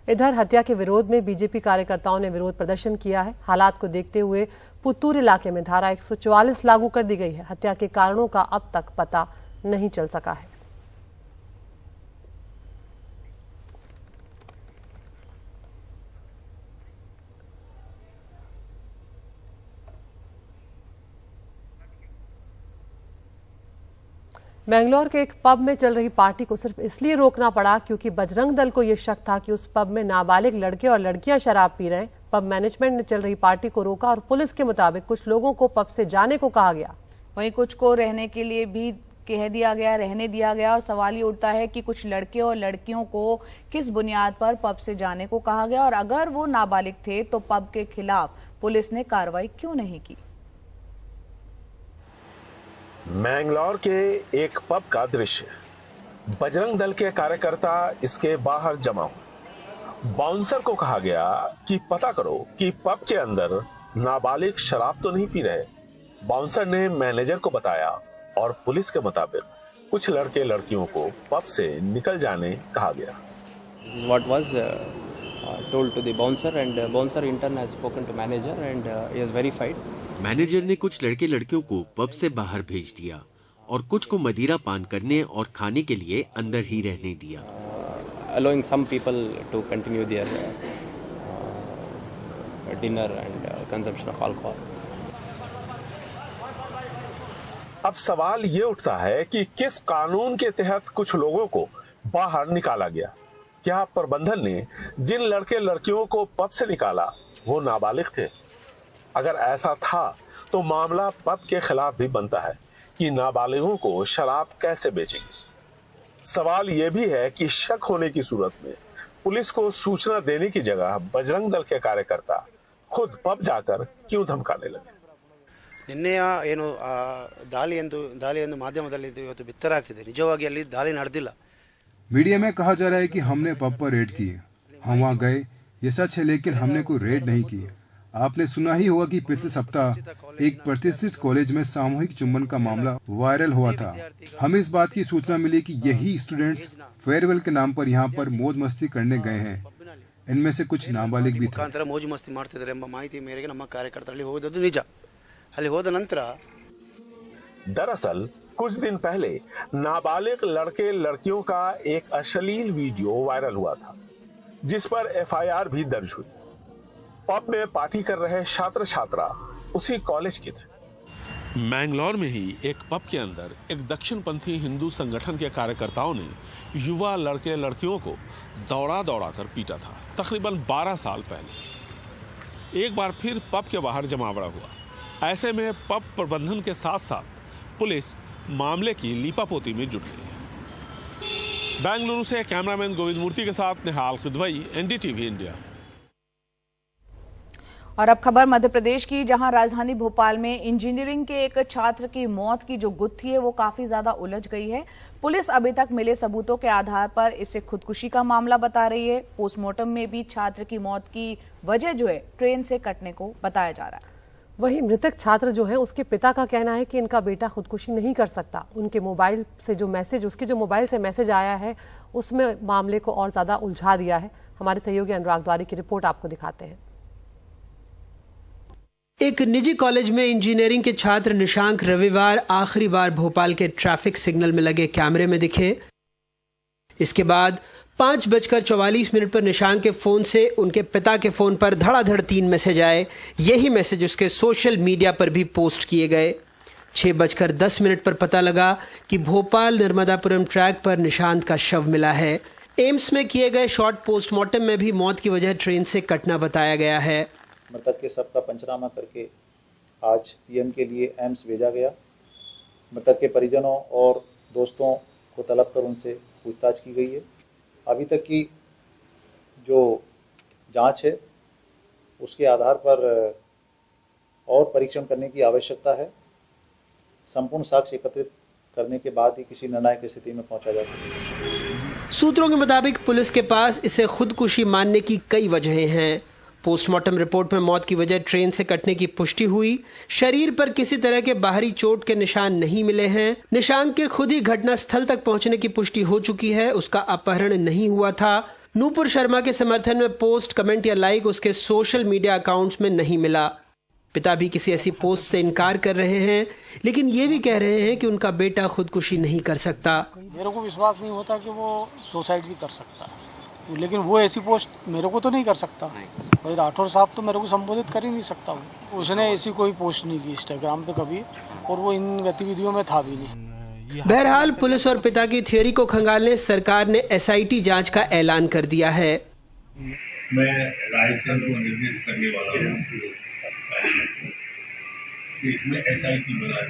Speaker 2: इधर हत्या के विरोध में बीजेपी कार्यकर्ताओं ने विरोध प्रदर्शन किया है। हालात को देखते हुए पुत्तूर इलाके में धारा 144 लागू कर दी गई है। हत्या के कारणों का अब तक पता नहीं चल सका है। बेंगलोर के एक पब में चल रही पार्टी को सिर्फ इसलिए रोकना पड़ा क्योंकि बजरंग दल को यह शक था कि उस पब में नाबालिग लड़के और लड़कियां शराब पी रहे हैं। पब मैनेजमेंट ने चल रही पार्टी को रोका और पुलिस के मुताबिक कुछ लोगों को पब से जाने को कहा गया।
Speaker 1: वहीं कुछ को रहने के लिए भी कह दिया गया, रहने दिया गया। और सवाल ये उठता है कि कुछ लड़के और लड़कियों को किस बुनियाद पर पब से जाने को कहा गया और अगर वो नाबालिग थे तो पब के खिलाफ पुलिस ने कार्रवाई क्यों नहीं की।
Speaker 12: मैंगलोर के एक पब का दृश्य। बजरंग दल के कार्यकर्ता इसके बाहर जमा हुए। बाउंसर को कहा गया कि पता करो कि पब के अंदर नाबालिग शराब तो नहीं पी रहे। बाउंसर ने मैनेजर को बताया और पुलिस के मुताबिक कुछ लड़के लड़कियों को पब से निकल जाने कहा गया।
Speaker 14: What was told to the bouncer and bouncer in turn has spoken to manager and he has verified.
Speaker 15: Manager ने कुछ लड़के लड़कियों को पब से बाहर भेज दिया और कुछ को मदिरा पान करने और खाने के लिए अंदर ही रहने दिया।
Speaker 14: Allowing some people to continue their dinner and consumption of alcohol.
Speaker 12: अब सवाल ये उठता है कि किस कानून के तहत कुछ लोगों को बाहर निकाला गया। क्या प्रबंधन ने जिन लड़के लड़कियों को पब से निकाला वो नाबालिग थे? अगर ऐसा था तो मामला पब के खिलाफ भी बनता है कि नाबालिगों को शराब कैसे बेचेंगे। सवाल यह भी है कि शक होने की सूरत में पुलिस को सूचना देने की जगह बजरंग दल के कार्यकर्ता खुद पब जाकर क्यों धमकाने लगे।
Speaker 9: ನಿನ್ನೆಯ ಏನು ದಾಳಿ ಎಂದು ಮಾಧ್ಯಮದಲ್ಲಿ ಇವತ್ತು ಬಿತ್ತರಾಗ್ತಿದೆ। ನಿಜವಾಗಿ ಅಲ್ಲಿ ದಾಳಿ ನಡೆದಿಲ್ಲ।
Speaker 24: मीडिया में कहा जा रहा है कि हमने पब पर रेड की। हम वहाँ गए, ये सच है, लेकिन हमने कोई रेड नहीं की। आपने सुना ही होगा कि पिछले सप्ताह एक प्रतिष्ठित कॉलेज में सामूहिक चुंबन का मामला वायरल हुआ था। हमें इस बात की सूचना मिली कि यही स्टूडेंट्स फेयरवेल के नाम पर यहाँ पर मौज मस्ती करने गए हैं। इनमें से कुछ नाबालिग भी थे।
Speaker 9: मौज मस्ती ಮಾಡ್ತಿದ್ದಾರೆ ಎಂಬ ಮಾಹಿತಿ ಮೇರೆಗೆ ನಮ್ಮ ಕಾರ್ಯಕರ್ತರಲ್ಲಿ ಹೋದದ್ದು ನಿಜ। ಅಲ್ಲಿ ಹೋದ ನಂತರ
Speaker 12: दरअसल कुछ दिन पहले नाबालिग लड़के लड़कियों का एक अश्लील वीडियो वायरल हुआ था जिस पर एफआईआर भी दर्ज हुई। पब में पार्टी कर रहे छात्र छात्रा उसी कॉलेज के थे।
Speaker 25: मैंगलोर में ही एक पब के अंदर एक दक्षिणपंथी हिंदू संगठन के कार्यकर्ताओं ने युवा लड़के लड़कियों को दौड़ा दौड़ा कर पीटा था। तकरीबन 12 साल पहले एक बार फिर पब के बाहर जमावड़ा हुआ। ऐसे में पब प्रबंधन के साथ साथ पुलिस मामले की लीपापोती में जुट गई है। बेंगलुरु से कैमरामैन गोविंद मूर्ति के साथ निहाल खुदवई, एनडीटीवी इंडिया।
Speaker 1: और अब खबर मध्य प्रदेश की, जहां राजधानी भोपाल में इंजीनियरिंग के एक छात्र की मौत की जो गुत्थी है वो काफी ज्यादा उलझ गई है। पुलिस अभी तक मिले सबूतों के आधार पर इसे खुदकुशी का मामला बता रही है। पोस्टमार्टम में भी छात्र की मौत की वजह जो है ट्रेन से कटने को बताया जा रहा है।
Speaker 2: वहीं मृतक छात्र जो है उसके पिता का कहना है कि इनका बेटा खुदकुशी नहीं कर सकता। उनके मोबाइल से जो मैसेज, उसके जो मोबाइल से मैसेज आया है उसमें मामले को और ज्यादा उलझा दिया है। हमारे सहयोगी अनुराग द्वारी की रिपोर्ट आपको दिखाते हैं।
Speaker 13: एक निजी कॉलेज में इंजीनियरिंग के छात्र निशांक रविवार आखिरी बार भोपाल के ट्रैफिक सिग्नल में लगे कैमरे में दिखे। इसके बाद 5:44 पर निशांक के फोन से उनके पिता के फोन पर धड़ाधड़ 3 मैसेज आए। यही मैसेज उसके सोशल मीडिया पर भी पोस्ट किए गए। 6:10 पर पता लगा कि भोपाल नर्मदापुरम ट्रैक पर निशांत का शव मिला है। एम्स में किए गए शॉर्ट पोस्टमार्टम में भी मौत की वजह ट्रेन से कटना बताया गया है।
Speaker 16: मृतक के शव का पंचनामा करके आज पीएम के लिए एम्स भेजा गया। मृतक के परिजनों और दोस्तों को तलब कर उनसे पूछताछ की गई है। अभी तक की जो जांच है उसके आधार पर और परीक्षण करने की आवश्यकता है। संपूर्ण साक्ष्य एकत्रित करने के बाद ही किसी निर्णायक स्थिति में पहुंचा जा सकेगा।
Speaker 13: सूत्रों के मुताबिक पुलिस के पास इसे खुदकुशी मानने की कई वजहें हैं। पोस्टमार्टम रिपोर्ट में मौत की वजह ट्रेन से कटने की पुष्टि हुई। शरीर पर किसी तरह के बाहरी चोट के निशान नहीं मिले हैं। निशांक के खुद ही घटना स्थल तक पहुंचने की पुष्टि हो चुकी है। उसका अपहरण नहीं हुआ था। नूपुर शर्मा के समर्थन में पोस्ट, कमेंट या लाइक उसके सोशल मीडिया अकाउंट्स में नहीं मिला। पिता भी किसी ऐसी पोस्ट से इनकार कर रहे हैं, लेकिन ये भी कह रहे हैं कि उनका बेटा खुदकुशी नहीं कर सकता।
Speaker 9: मेरे को विश्वास नहीं होता कि वो सुसाइड भी कर सकता है, लेकिन वो ऐसी पोस्ट मेरे को तो नहीं कर सकता। भाई राठौर साहब तो मेरे को संबोधित कर ही नहीं सकता। उसने ऐसी कोई पोस्ट नहीं की इंस्टाग्राम पे कभी, और वो इन गतिविधियों में था भी नहीं।
Speaker 13: बहरहाल पुलिस और पिता की थ्योरी को खंगालने सरकार ने SIT जांच का ऐलान कर दिया है।
Speaker 17: मैं लाइसेंस को निर्देश करने वाला हूँ कि इसमें SIT बनाए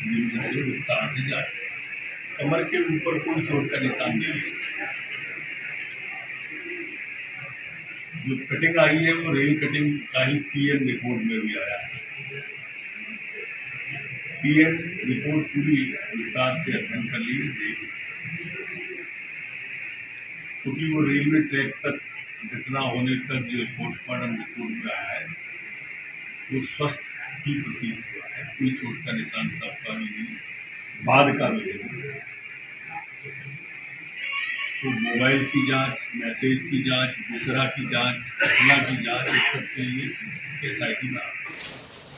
Speaker 17: जिनसे विस्तार से जांच। कमर के ऊपर कोई चोट का निशान नहीं है। जो कटिंग आई है वो रेल कटिंग का ही PM रिपोर्ट में भी आया है। PM रिपोर्ट पूरी विस्तार से अध्ययन कर ली है, क्योंकि वो रेलवे ट्रैक तक घटना होने तक जो पोस्टमार्टम रिपोर्ट में आया है वो स्वस्थ ही प्रतीत हुआ है। कोई चोट का निशान तब का भी नहीं, बाद का भी नहीं। तो मोबाइल की जांच, मैसेज की जांच, दूसरा की जांच, घटना की जांच, इस सब के लिए SIT में।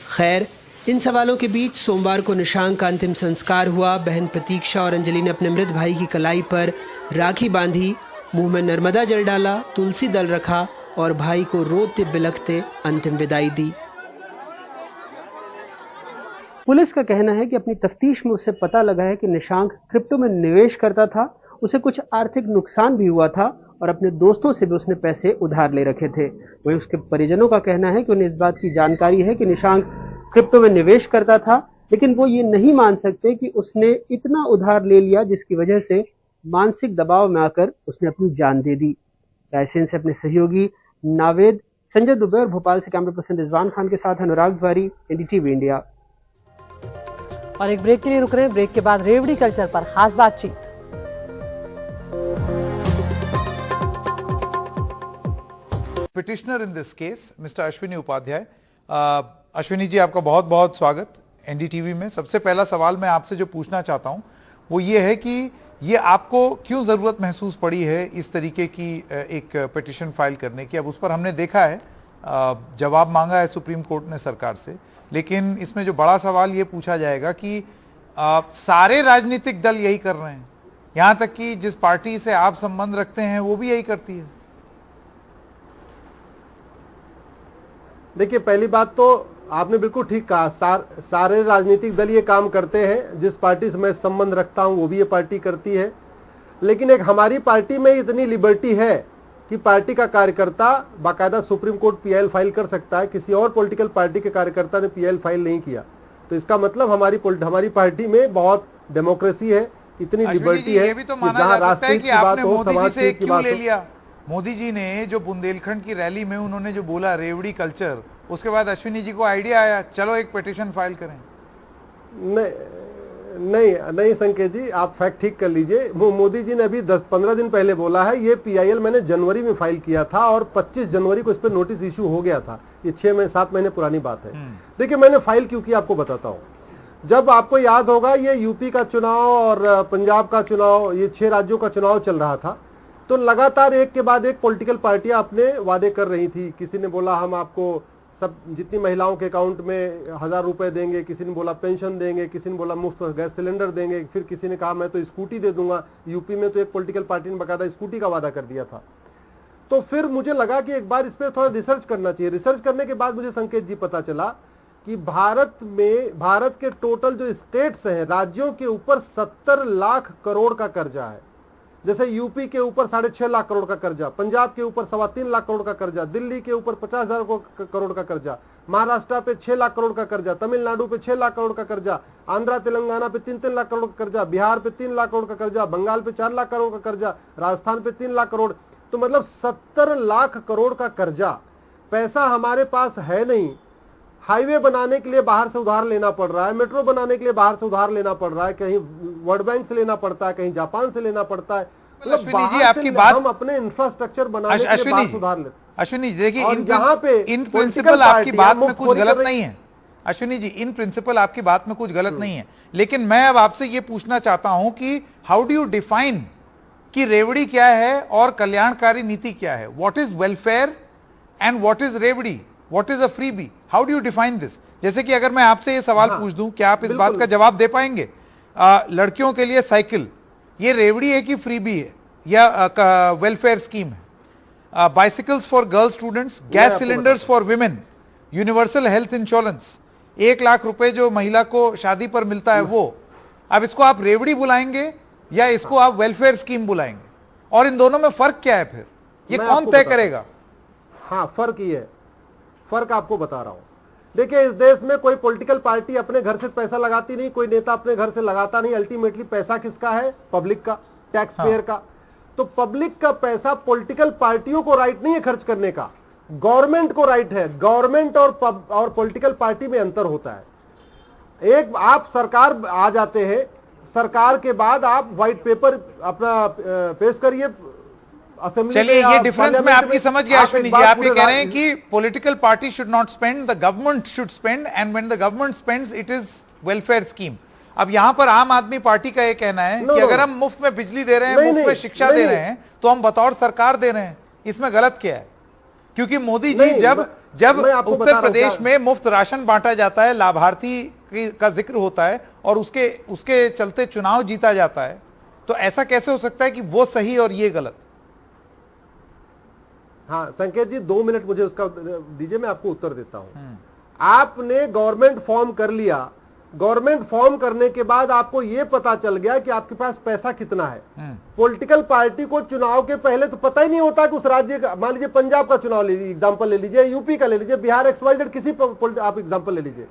Speaker 13: खैर, इन सवालों के बीच सोमवार को निशांक का अंतिम संस्कार हुआ। बहन प्रतीक्षा और अंजलि ने अपने मृत भाई की कलाई पर राखी बांधी, मुंह में नर्मदा जल डाला, तुलसी दल रखा और भाई को रोते बिलखते अंतिम विदाई दी। पुलिस का कहना है कि अपनी तफ्तीश में उससे पता लगा है कि निशांक क्रिप्टो में निवेश करता था। उसे कुछ आर्थिक नुकसान भी हुआ था और अपने दोस्तों से भी उसने पैसे उधार ले रखे थे। वहीं उसके परिजनों का कहना है कि उन्हें इस बात की जानकारी है कि निशांक क्रिप्टो में निवेश करता था, लेकिन वो ये नहीं मान सकते कि उसने इतना उधार ले लिया जिसकी वजह से मानसिक दबाव में आकर उसने अपनी जान दे दी। रायसेन से अपने सहयोगी नावेद, संजय दुबे और भोपाल से कैमरा पर्सन रिजवान खान के साथ अनुराग द्वारी, NDTV इंडिया।
Speaker 2: और एक ब्रेक के लिए रुक रहे हैं। ब्रेक के बाद रेवड़ी कल्चर पर खास बातचीत।
Speaker 19: Petitioner in this case mister Ashwini Upadhyay. Ashwini ji, आपका बहुत बहुत स्वागत NDTV में। सबसे पहला सवाल मैं आपसे जो पूछना चाहता हूं वो ये है कि ये आपको क्यों जरूरत महसूस पड़ी है इस तरीके की एक पिटिशन फाइल करने की। अब उस पर हमने देखा है जवाब मांगा है सुप्रीम कोर्ट ने सरकार से, लेकिन इसमें जो बड़ा सवाल ये पूछा जाएगा कि सारे राजनीतिक दल यही कर रहे हैं, यहां तक कि जिस पार्टी से आप संबंध रखते हैं वो भी यही करती है।
Speaker 20: देखिए, पहली बात तो आपने बिल्कुल ठीक कहा, सारे राजनीतिक दल ये काम करते हैं। जिस पार्टी से मैं संबंध रखता हूं वो भी ये पार्टी करती है, लेकिन एक हमारी पार्टी में इतनी लिबर्टी है कि पार्टी का कार्यकर्ता बाकायदा सुप्रीम कोर्ट PIL फाइल कर सकता है। किसी और पॉलिटिकल पार्टी के कार्यकर्ता ने PIL फाइल नहीं किया, तो इसका मतलब हमारी पार्टी में बहुत डेमोक्रेसी है, इतनी लिबर्टी है।
Speaker 19: ये भी तो माना जा सकता है कि आपने मोदी जी से क्यों ले लिया। मोदी जी ने जो बुंदेलखंड की रैली में उन्होंने जो बोला रेवड़ी कल्चर, उसके बाद अश्विनी जी को आइडिया आया चलो एक पिटीशन फाइल करें।
Speaker 20: नहीं संकेत जी, आप फैक्ट ठीक कर लीजिए। मोदी जी ने अभी 10-15 दिन पहले बोला है ये PIL मैंने जनवरी में फाइल किया था और 25 जनवरी को इस पर नोटिस इशू हो गया था। ये 6-7 महीने पुरानी बात है। देखिए, मैंने फाइल क्यों किया आपको बताता हूँ। जब आपको याद होगा ये यूपी का चुनाव और पंजाब का चुनाव, ये 6 राज्यों का चुनाव चल रहा था, तो लगातार एक के बाद एक पॉलिटिकल पार्टियां अपने वादे कर रही थी। किसी ने बोला हम आपको सब जितनी महिलाओं के अकाउंट में 1000 रुपए देंगे, किसी ने बोला पेंशन देंगे, किसी ने बोला मुफ्त गैस सिलेंडर देंगे, फिर किसी ने कहा मैं तो स्कूटी दे दूंगा। यूपी में तो एक पॉलिटिकल पार्टी ने बकायदा स्कूटी का वादा कर दिया था। तो फिर मुझे लगा कि एक बार इस पर थोड़ा रिसर्च करना चाहिए। रिसर्च करने के बाद मुझे संकेत जी पता चला कि भारत के टोटल जो स्टेट्स हैं, राज्यों के ऊपर 70 लाख करोड़ का कर्जा है। जैसे यूपी के ऊपर 6.5 लाख करोड़ का कर्जा, पंजाब के ऊपर 3.25 लाख करोड़ का कर्जा, दिल्ली के ऊपर 50,000 करोड़ का कर्जा, महाराष्ट्र पे 6 लाख करोड़ का कर्जा, तमिलनाडु पे 6 लाख करोड़ का कर्जा, आंध्रा तेलंगाना पे 3-3 लाख करोड़ का कर्जा, बिहार पे 3 लाख करोड़ का कर्जा, बंगाल पे 4 लाख करोड़ का कर्जा, राजस्थान पे 3 लाख करोड़। तो मतलब 70 लाख करोड़ का कर्जा, पैसा हमारे पास है नहीं। हाईवे बनाने के लिए बाहर से उधार लेना पड़ रहा है, मेट्रो बनाने के लिए बाहर से उधार लेना पड़ रहा है, कहीं वर्ल्ड बैंक से लेना पड़ता है, कहीं जापान से लेना पड़ता है।
Speaker 19: अश्विनी जी आपकी बात,
Speaker 20: हम अपने इंफ्रास्ट्रक्चर बनाने के लिए बाहर से उधार लेते।
Speaker 19: अश्विनी जी देखिए,
Speaker 20: इन
Speaker 19: प्रिंसिपल आपकी बात में कुछ गलत नहीं है। अश्विनी जी, इन प्रिंसिपल आपकी बात में कुछ गलत नहीं है, लेकिन मैं अब आपसे ये पूछना चाहता हूं कि हाउ डू यू डिफाइन कि रेवड़ी क्या है और कल्याणकारी नीति क्या है? What is welfare and what is revdi, what is a freebie? How do you define this? जैसे कि अगर मैं आपसे ये सवाल पूछ दूं, क्या आप इस बात का जवाब दे पाएंगे? लड़कियों के लिए साइकिल, ये रेवड़ी है कि फ्रीबी है या वेलफेयर स्कीम है? Bicycles for girl students, gas cylinders for women, universal health insurance, 1 lakh रुपए जो महिला को शादी पर मिलता है वो, अब इसको आप रेवड़ी बुलाएंगे या इसको आप वेलफेयर स्कीम बुलाएंगे? और इन दोनों में फर्क क्या है फिर? ये कौन तय करेगा?
Speaker 20: हाँ, फर्क ये है, फर्क आपको बता रहा हूं। देखिए, इस देश में कोई पॉलिटिकल पार्टी अपने घर से पैसा लगाती नहीं, कोई नेता अपने घर से लगाता नहीं। अल्टीमेटली पैसा किसका है? पब्लिक का, टैक्स पेयर का। तो पब्लिक का पैसा पॉलिटिकल पार्टियों को राइट नहीं है खर्च करने का, गवर्नमेंट को राइट है। गवर्नमेंट और पॉलिटिकल पार्टी में अंतर होता है। एक आप सरकार आ जाते हैं, सरकार के बाद आप व्हाइट पेपर अपना पेश करिए असेंबली।
Speaker 19: चलिए, ये डिफरेंस मैं आपकी समझ गया अश्विनी जी। आप ये कह रहे हैं कि political party should not spend, the government should spend, and when the government spends it is welfare scheme. अब यहां पर आम आदमी पार्टी का ये कहना है कि अगर हम मुफ्त में बिजली दे रहे हैं, मुफ्त में शिक्षा दे रहे हैं, तो हम बतौर सरकार दे रहे हैं। इसमें गलत क्या है? क्योंकि मोदी जी जब उत्तर प्रदेश में मुफ्त राशन बांटा जाता है, लाभार्थी का जिक्र होता है और उसके चलते चुनाव जीता जाता है, तो ऐसा कैसे हो सकता है कि वो सही और ये गलत?
Speaker 20: हाँ संकेत जी, 2 मिनट मुझे उसका दीजिए, मैं आपको उत्तर देता हूं। आपने गवर्नमेंट फॉर्म कर लिया, गवर्नमेंट फॉर्म करने के बाद आपको यह पता चल गया कि आपके पास पैसा कितना है। पॉलिटिकल पार्टी को चुनाव के पहले तो पता ही नहीं होता कि उस राज्य का, मान लीजिए पंजाब का चुनाव ले लीजिए, एग्जांपल ले लीजिए, यूपी का ले लीजिए, बिहार XYZ किसी आप एग्जांपल ले लीजिए।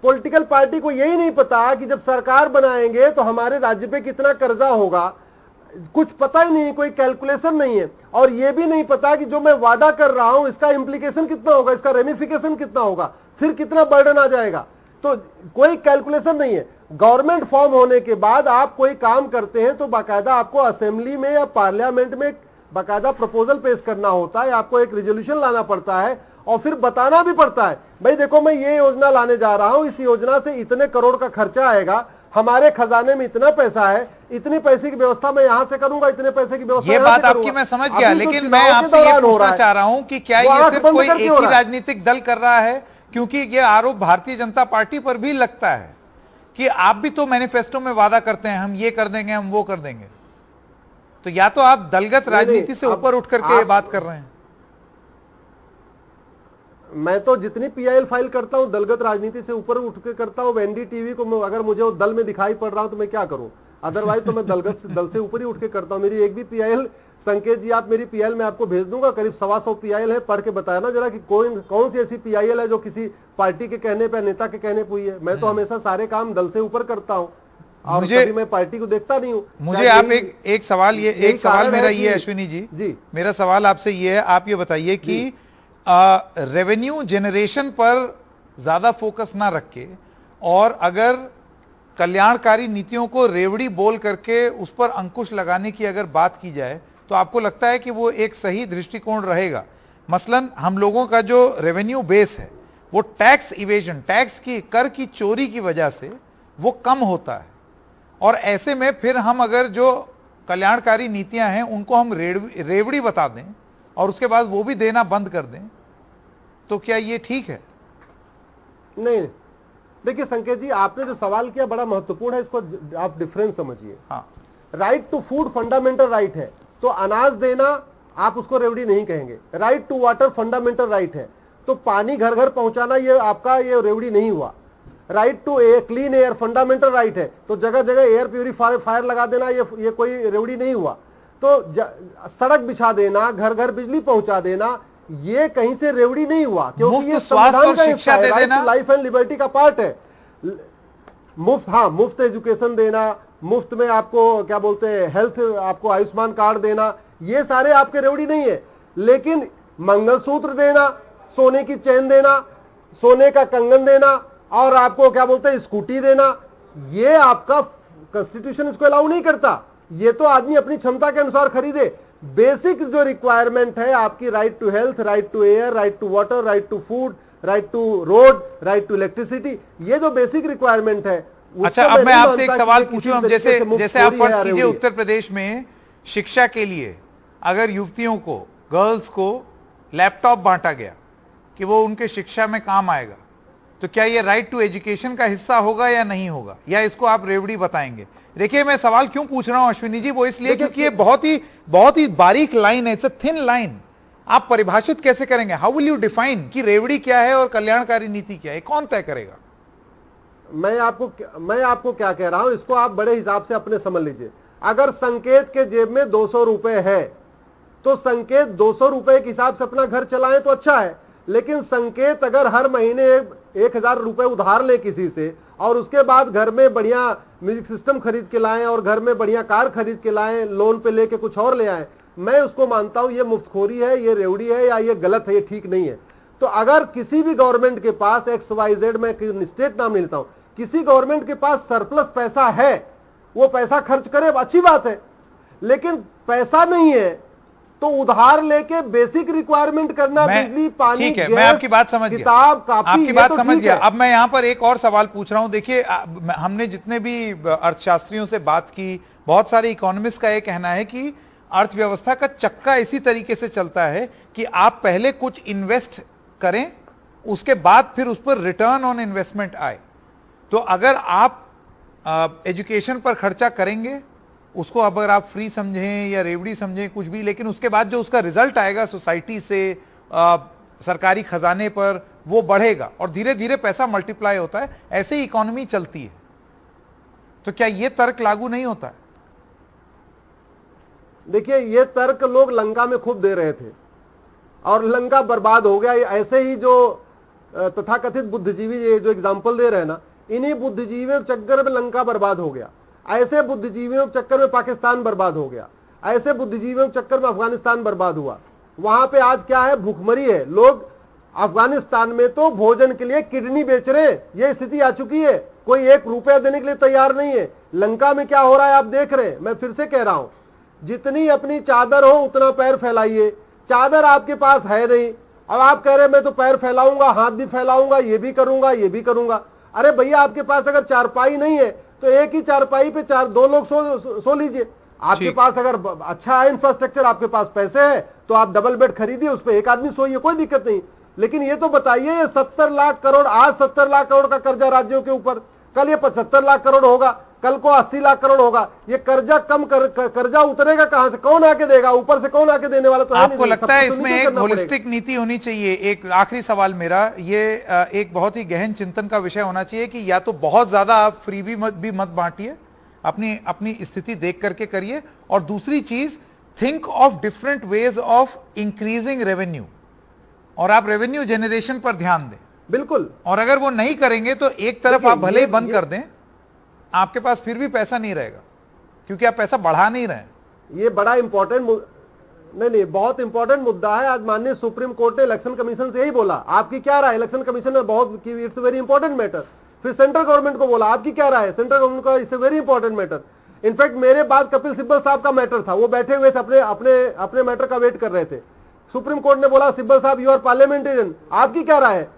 Speaker 20: पॉलिटिकल पार्टी को यही नहीं पता कि जब सरकार बनाएंगे तो हमारे राज्य पे कितना कर्जा होगा, कुछ पता ही नहीं, कोई कैलकुलेशन नहीं है। और यह भी नहीं पता कि जो मैं वादा कर रहा हूं इसका इंप्लीकेशन कितना होगा, इसका रेमिफिकेशन कितना होगा, फिर कितना बर्डन आ जाएगा। तो कोई कैलकुलेशन नहीं है। गवर्नमेंट फॉर्म होने के बाद आप कोई काम करते हैं तो बाकायदा आपको असेंबली में या पार्लियामेंट में बाकायदा प्रपोजल पेश करना होता है, आपको एक रेजोल्यूशन लाना पड़ता है और फिर बताना भी पड़ता है, भाई देखो मैं ये योजना लाने जा रहा हूं, इस योजना से इतने करोड़ का खर्चा आएगा, हमारे खजाने में इतना पैसा है, इतने पैसे की व्यवस्था मैं यहां से करूंगा, इतने पैसे की व्यवस्था
Speaker 19: ये बात आपकी मैं समझ गया, लेकिन मैं आपसे ये पूछना चाह रहा हूं कि क्या ये सिर्फ कोई एक ही राजनीतिक दल कर रहा है? क्योंकि ये आरोप भारतीय जनता पार्टी पर भी लगता है कि आप भी तो मैनिफेस्टो में वादा करते हैं हम ये कर देंगे, हम वो कर देंगे। तो या तो आप दलगत राजनीति से ऊपर उठ करके ये बात कर रहे हैं।
Speaker 20: मैं तो जितनी PIL फाइल करता हूं दलगत राजनीति से ऊपर उठ के करता हूं। NDTV को अगर मुझे वो दल में दिखाई पड़ रहा हूं तो मैं क्या करूं, अदरवाइज तो मैं दल से ऊपर ही उठ के करता हूं। मेरी एक भी PIL, संकेत जी आप मेरी PIL मैं आपको भेज दूंगा, करीब 125 PIL है, पढ़ के बताना जरा कि कौन सी ऐसी PIL है जो किसी पार्टी के कहने पे, नेता के कहने पे हुई है। मैं तो हमेशा सारे काम दल से ऊपर करता हूं और कभी मैं पार्टी को देखता नहीं हूं।
Speaker 19: मुझे आप एक सवाल मेरा ये अश्विनी जी, मेरा सवाल आपसे ये है, आप ये बताइए कि रेवेन्यू जनरेशन पर ज्यादा फोकस ना रख के और अगर कल्याणकारी नीतियों को रेवड़ी बोल करके उस पर अंकुश लगाने की अगर बात की जाए तो आपको लगता है कि वो एक सही दृष्टिकोण रहेगा? मसलन हम लोगों का जो रेवेन्यू बेस है वो टैक्स इवेजन, टैक्स की, कर की चोरी की वजह से वो कम होता है, और ऐसे में फिर हम अगर जो कल्याणकारी नीतियां हैं उनको हम रेवड़ी बता दें और उसके बाद वो भी देना बंद कर दें, तो क्या ये ठीक है?
Speaker 20: नहीं, देखिए संकेत जी, आपने जो सवाल किया बड़ा महत्वपूर्ण है, इसको आप डिफरेंस समझिए।
Speaker 19: हाँ,
Speaker 20: right to food fundamental right है, तो अनाज देना आप उसको रेवड़ी नहीं कहेंगे। Right to water fundamental right है, तो पानी घर घर पहुंचाना ये आपका ये रेवड़ी नहीं हुआ। Right to clean air fundamental right है, तो जगह जगह एयर प्यूरिफायर लगा देना ये कोई रेवड़ी नहीं हुआ। तो सड़क बिछा देना, घर घर बिजली पहुंचा देना, ये कहीं से रेवड़ी नहीं हुआ, क्योंकि ये संविधान का हिस्सा है, right to life and liberty का पार्ट है। मुफ्त, हाँ, मुफ्त एजुकेशन देना, मुफ्त में आपको क्या बोलते हैं हेल्थ, आपको आयुष्मान कार्ड देना, ये सारे आपके रेवड़ी नहीं है। लेकिन मंगलसूत्र देना, सोने की चेन देना, सोने का कंगन देना और आपको क्या बोलते हैं स्कूटी देना, ये आपका कॉन्स्टिट्यूशन इसको अलाउ नहीं करता। ये तो आदमी अपनी क्षमता के अनुसार खरीदे। बेसिक जो रिक्वायरमेंट है आपकी, right to health, right to air, right to water, right to food, right to road, right to electricity, ये जो बेसिक रिक्वायरमेंट है।
Speaker 19: अच्छा, अब मैं आपसे एक सवाल पूछूं, जैसे आप फर्ज कीजिए उत्तर प्रदेश में शिक्षा के लिए अगर युवतियों को, गर्ल्स को लैपटॉप बांटा गया कि वो उनके शिक्षा में काम आएगा, तो क्या ये राइट टू एजुकेशन का हिस्सा होगा या नहीं होगा, या इसको आप रेवड़ी बताएंगे? देखिए, मैं सवाल क्यों पूछ रहा हूं अश्विनी जी, वो इसलिए क्योंकि ये बहुत ही बारीक लाइन है, इट्स अ थिन लाइन। आप परिभाषित कैसे करेंगे? हाउ विल यू डिफाइन कि रेवड़ी क्या है और कल्याणकारी नीति क्या है? कौन तय करेगा?
Speaker 20: मैं आपको क्या कह रहा हूं, इसको आप बड़े हिसाब से अपने समझ लीजिए। अगर संकेत के जेब में 200 रुपए है तो संकेत 200 रुपए के हिसाब से अपना घर चलाएं तो अच्छा है। लेकिन संकेत अगर हर महीने 1000 रुपए उधार ले किसी से और उसके बाद घर में बढ़िया म्यूजिक सिस्टम खरीद के लाएं और घर में बढ़िया कार खरीद के लाएं, लोन पे लेके कुछ और ले आए, मैं उसको मानता हूं ये मुफ्तखोरी है, ये रेवड़ी है, या ये गलत है, ये ठीक नहीं है। तो अगर किसी भी गवर्नमेंट के पास XYZ, में स्टेट नाम नहीं लेता हूं, किसी गवर्नमेंट के पास सरप्लस पैसा है, वो पैसा खर्च करे, अच्छी बात है। लेकिन पैसा नहीं है तो उधार लेके बेसिक रिक्वायरमेंट करना, बिजली, पानी,
Speaker 19: ठीक है, मैं आपकी बात समझ गया,
Speaker 20: किताब, कॉपी,
Speaker 19: आपकी बात
Speaker 20: तो
Speaker 19: समझ गया। अब मैं यहां पर एक और सवाल पूछ रहा हूं। देखिए, हमने जितने भी अर्थशास्त्रियों से बात की, बहुत सारे इकोनॉमिस्ट का यह कहना है कि अर्थव्यवस्था का चक्का इसी तरीके से चलता है कि आप पहले कुछ इन्वेस्ट करें, उसके बाद फिर उस पर रिटर्न ऑन इन्वेस्टमेंट आए। तो अगर आप एजुकेशन पर खर्चा करेंगे, उसको अगर आप फ्री समझें या रेवड़ी समझें, कुछ भी, लेकिन उसके बाद जो उसका रिजल्ट आएगा सोसाइटी से, सरकारी खजाने पर, वो बढ़ेगा और धीरे धीरे पैसा मल्टीप्लाई होता है। ऐसे ही इकोनॉमी चलती है। तो क्या ये तर्क लागू नहीं होता है?
Speaker 20: देखिए, ये तर्क लोग लंका में खूब दे रहे थे और लंका बर्बाद हो गया। ऐसे ही जो तथाकथित बुद्धिजीवी ये जो एग्जाम्पल दे रहे हैं ना, इन्हीं बुद्धिजीवियों के चक्कर में लंका बर्बाद हो गया। ऐसे बुद्धिजीवियों के चक्कर में पाकिस्तान बर्बाद हो गया। ऐसे बुद्धिजीवियों के चक्कर में अफगानिस्तान बर्बाद हुआ। वहां पे आज क्या है? भूखमरी है। लोग अफगानिस्तान में तो भोजन के लिए किडनी बेच रहे हैं, ये स्थिति आ चुकी है। कोई 1 रुपया देने के लिए तैयार नहीं है। लंका में क्या हो रहा है आप देख रहे हैं। मैं फिर से कह रहा हूं, जितनी अपनी चादर हो उतना पैर फैलाइए। चादर आपके पास है नहीं, अब आप कह रहे हैं मैं तो पैर फैलाऊंगा, हाथ भी फैलाऊंगा, ये भी करूंगा, ये भी करूंगा। अरे भैया, आपके पास अगर चारपाई नहीं है तो एक ही चारपाई पे 2 लोग सो लीजिए। आपके पास अगर अच्छा है इंफ्रास्ट्रक्चर, आपके पास पैसे हैं, तो आप डबल बेड खरीदिए, उस पर एक आदमी सोइए, कोई दिक्कत नहीं। लेकिन ये तो बताइए, ये 70 लाख करोड़, आज 70 लाख करोड़ का कर्जा राज्यों के ऊपर, कल ये 75 लाख करोड़ होगा, कल को 80 लाख करोड़ होगा। ये कर्जा कर्जा उतरेगा कहां से? कौन आके देगा? ऊपर से कौन आके देने वाला? तो
Speaker 19: आपको लगता है इसमें एक होलिस्टिक नीति होनी चाहिए? एक आखिरी सवाल मेरा, ये एक बहुत ही गहन चिंतन का विषय होना चाहिए कि या तो बहुत ज्यादा आप फ्रीबी भी मत बांटिए, अपनी स्थिति देख करके करिए, और दूसरी चीज, think of different ways of increasing revenue, और आप रेवेन्यू जनरेशन पर ध्यान दें।
Speaker 20: बिल्कुल।
Speaker 19: और अगर वो नहीं करेंगे तो एक तरफ आप भले ही बंद कर दें, आपके पास फिर भी पैसा नहीं रहेगा, क्योंकि आप पैसा बढ़ा नहीं रहे हैं।
Speaker 20: ये बड़ा इंपॉर्टेंट नहीं, बहुत इंपॉर्टेंट मुद्दा है। आज माननीय सुप्रीम कोर्ट ने इलेक्शन कमीशन से यही बोला। आपकी क्या राय? इलेक्शन कमीशन ने बहुत की, इट्स वेरी इंपॉर्टेंट मैटर। फिर सेंट्रल गवर्नमेंट को बोला, आपकी क्या राय है? सेंट्रल गवर्नमेंट का, it's very important matter. In fact मेरे बाद कपिल सिब्बल साहब का मैटर था, वो बैठे हुए थे, अपने मैटर का वेट कर रहे थे। सुप्रीम कोर्ट ने बोला, सिब्बल साहब यू आर पार्लियामेंटेरियन, आपकी क्या राय है?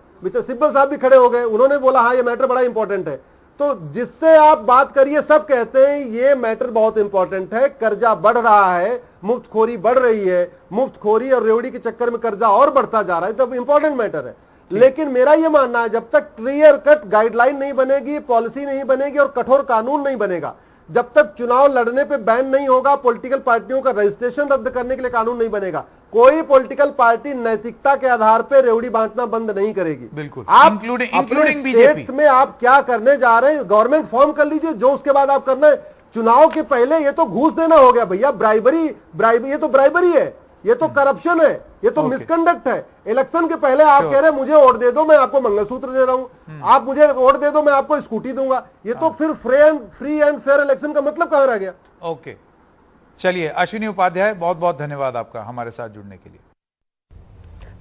Speaker 20: सिब्बल साहब भी खड़े हो गए, उन्होंने बोला हाँ ये मैटर बड़ा इंपॉर्टेंट है। तो जिससे आप बात करिए सब कहते हैं ये मैटर बहुत इंपॉर्टेंट है, कर्जा बढ़ रहा है, मुफ्तखोरी बढ़ रही है, मुफ्तखोरी और रेवड़ी के चक्कर में कर्जा और बढ़ता जा रहा है, तो इंपॉर्टेंट मैटर है। लेकिन मेरा ये मानना है जब तक क्लियर कट गाइडलाइन नहीं बनेगी, पॉलिसी नहीं बनेगी और कठोर कानून नहीं बनेगा, जब तक चुनाव लड़ने पे बैन नहीं होगा, पॉलिटिकल पार्टियों का रजिस्ट्रेशन रद्द करने के लिए कानून नहीं बनेगा, कोई पॉलिटिकल पार्टी नैतिकता के आधार पे रेवड़ी बांटना बंद नहीं करेगी।
Speaker 19: बिल्कुल,
Speaker 20: आप
Speaker 19: इंक्लूडिंग
Speaker 20: स्टेट्स में आप क्या करने जा रहे हैं, गवर्नमेंट फॉर्म कर लीजिए, जो उसके बाद आप करना है। चुनाव के पहले ये तो घूस देना हो गया भैया, ब्राइबरी ये तो ब्राइबरी है, ये तो करप्शन है, ये तो मिसकंडक्ट है। इलेक्शन के पहले आप कह रहे हैं मुझे वोट दे दो, मैं आपको मंगलसूत्र दे रहा हूं, आप मुझे वोट दे दो, मैं आपको स्कूटी दूंगा। ये तो फिर फ्री एंड फेयर इलेक्शन का मतलब कहां रह गया?
Speaker 19: ओके, चलिए अश्विनी उपाध्याय, बहुत बहुत धन्यवाद आपका हमारे साथ जुड़ने के लिए।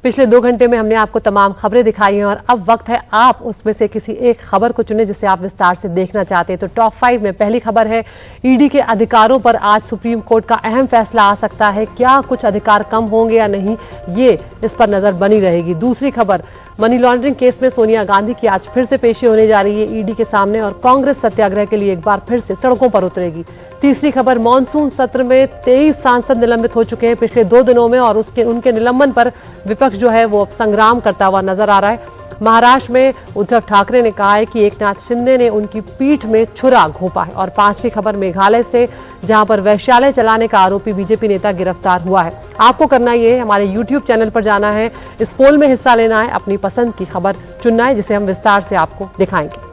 Speaker 2: पिछले 2 घंटे में हमने आपको तमाम खबरें दिखाई हैं और अब वक्त है आप उसमें से किसी एक खबर को चुनें जिसे आप विस्तार से देखना चाहते हैं। तो टॉप 5 में पहली खबर है, ईडी के अधिकारों पर आज सुप्रीम कोर्ट का अहम फैसला आ सकता है। क्या कुछ अधिकार कम होंगे या नहीं, ये इस पर नजर बनी रहेगी। दूसरी खबर, मनी लॉन्ड्रिंग केस में सोनिया गांधी की आज फिर से पेशी होने जा रही है ईडी के सामने और कांग्रेस सत्याग्रह के लिए एक बार फिर से सड़कों पर उतरेगी। तीसरी खबर, मॉनसून सत्र में 23 सांसद निलंबित हो चुके हैं पिछले 2 दिनों में और उनके निलंबन पर विपक्ष जो है वो अब संग्राम करता हुआ नजर आ रहा है। महाराष्ट्र में उद्धव ठाकरे ने कहा है कि एकनाथ शिंदे ने उनकी पीठ में छुरा घोंपा है। और 5वीं खबर, मेघालय से जहां पर वैश्यालय चलाने का आरोपी बीजेपी नेता गिरफ्तार हुआ है। आपको करना ये है, हमारे YouTube चैनल पर जाना है, इस पोल में हिस्सा लेना है, अपनी पसंद की खबर चुनना है जिसे हम विस्तार से आपको दिखाएंगे।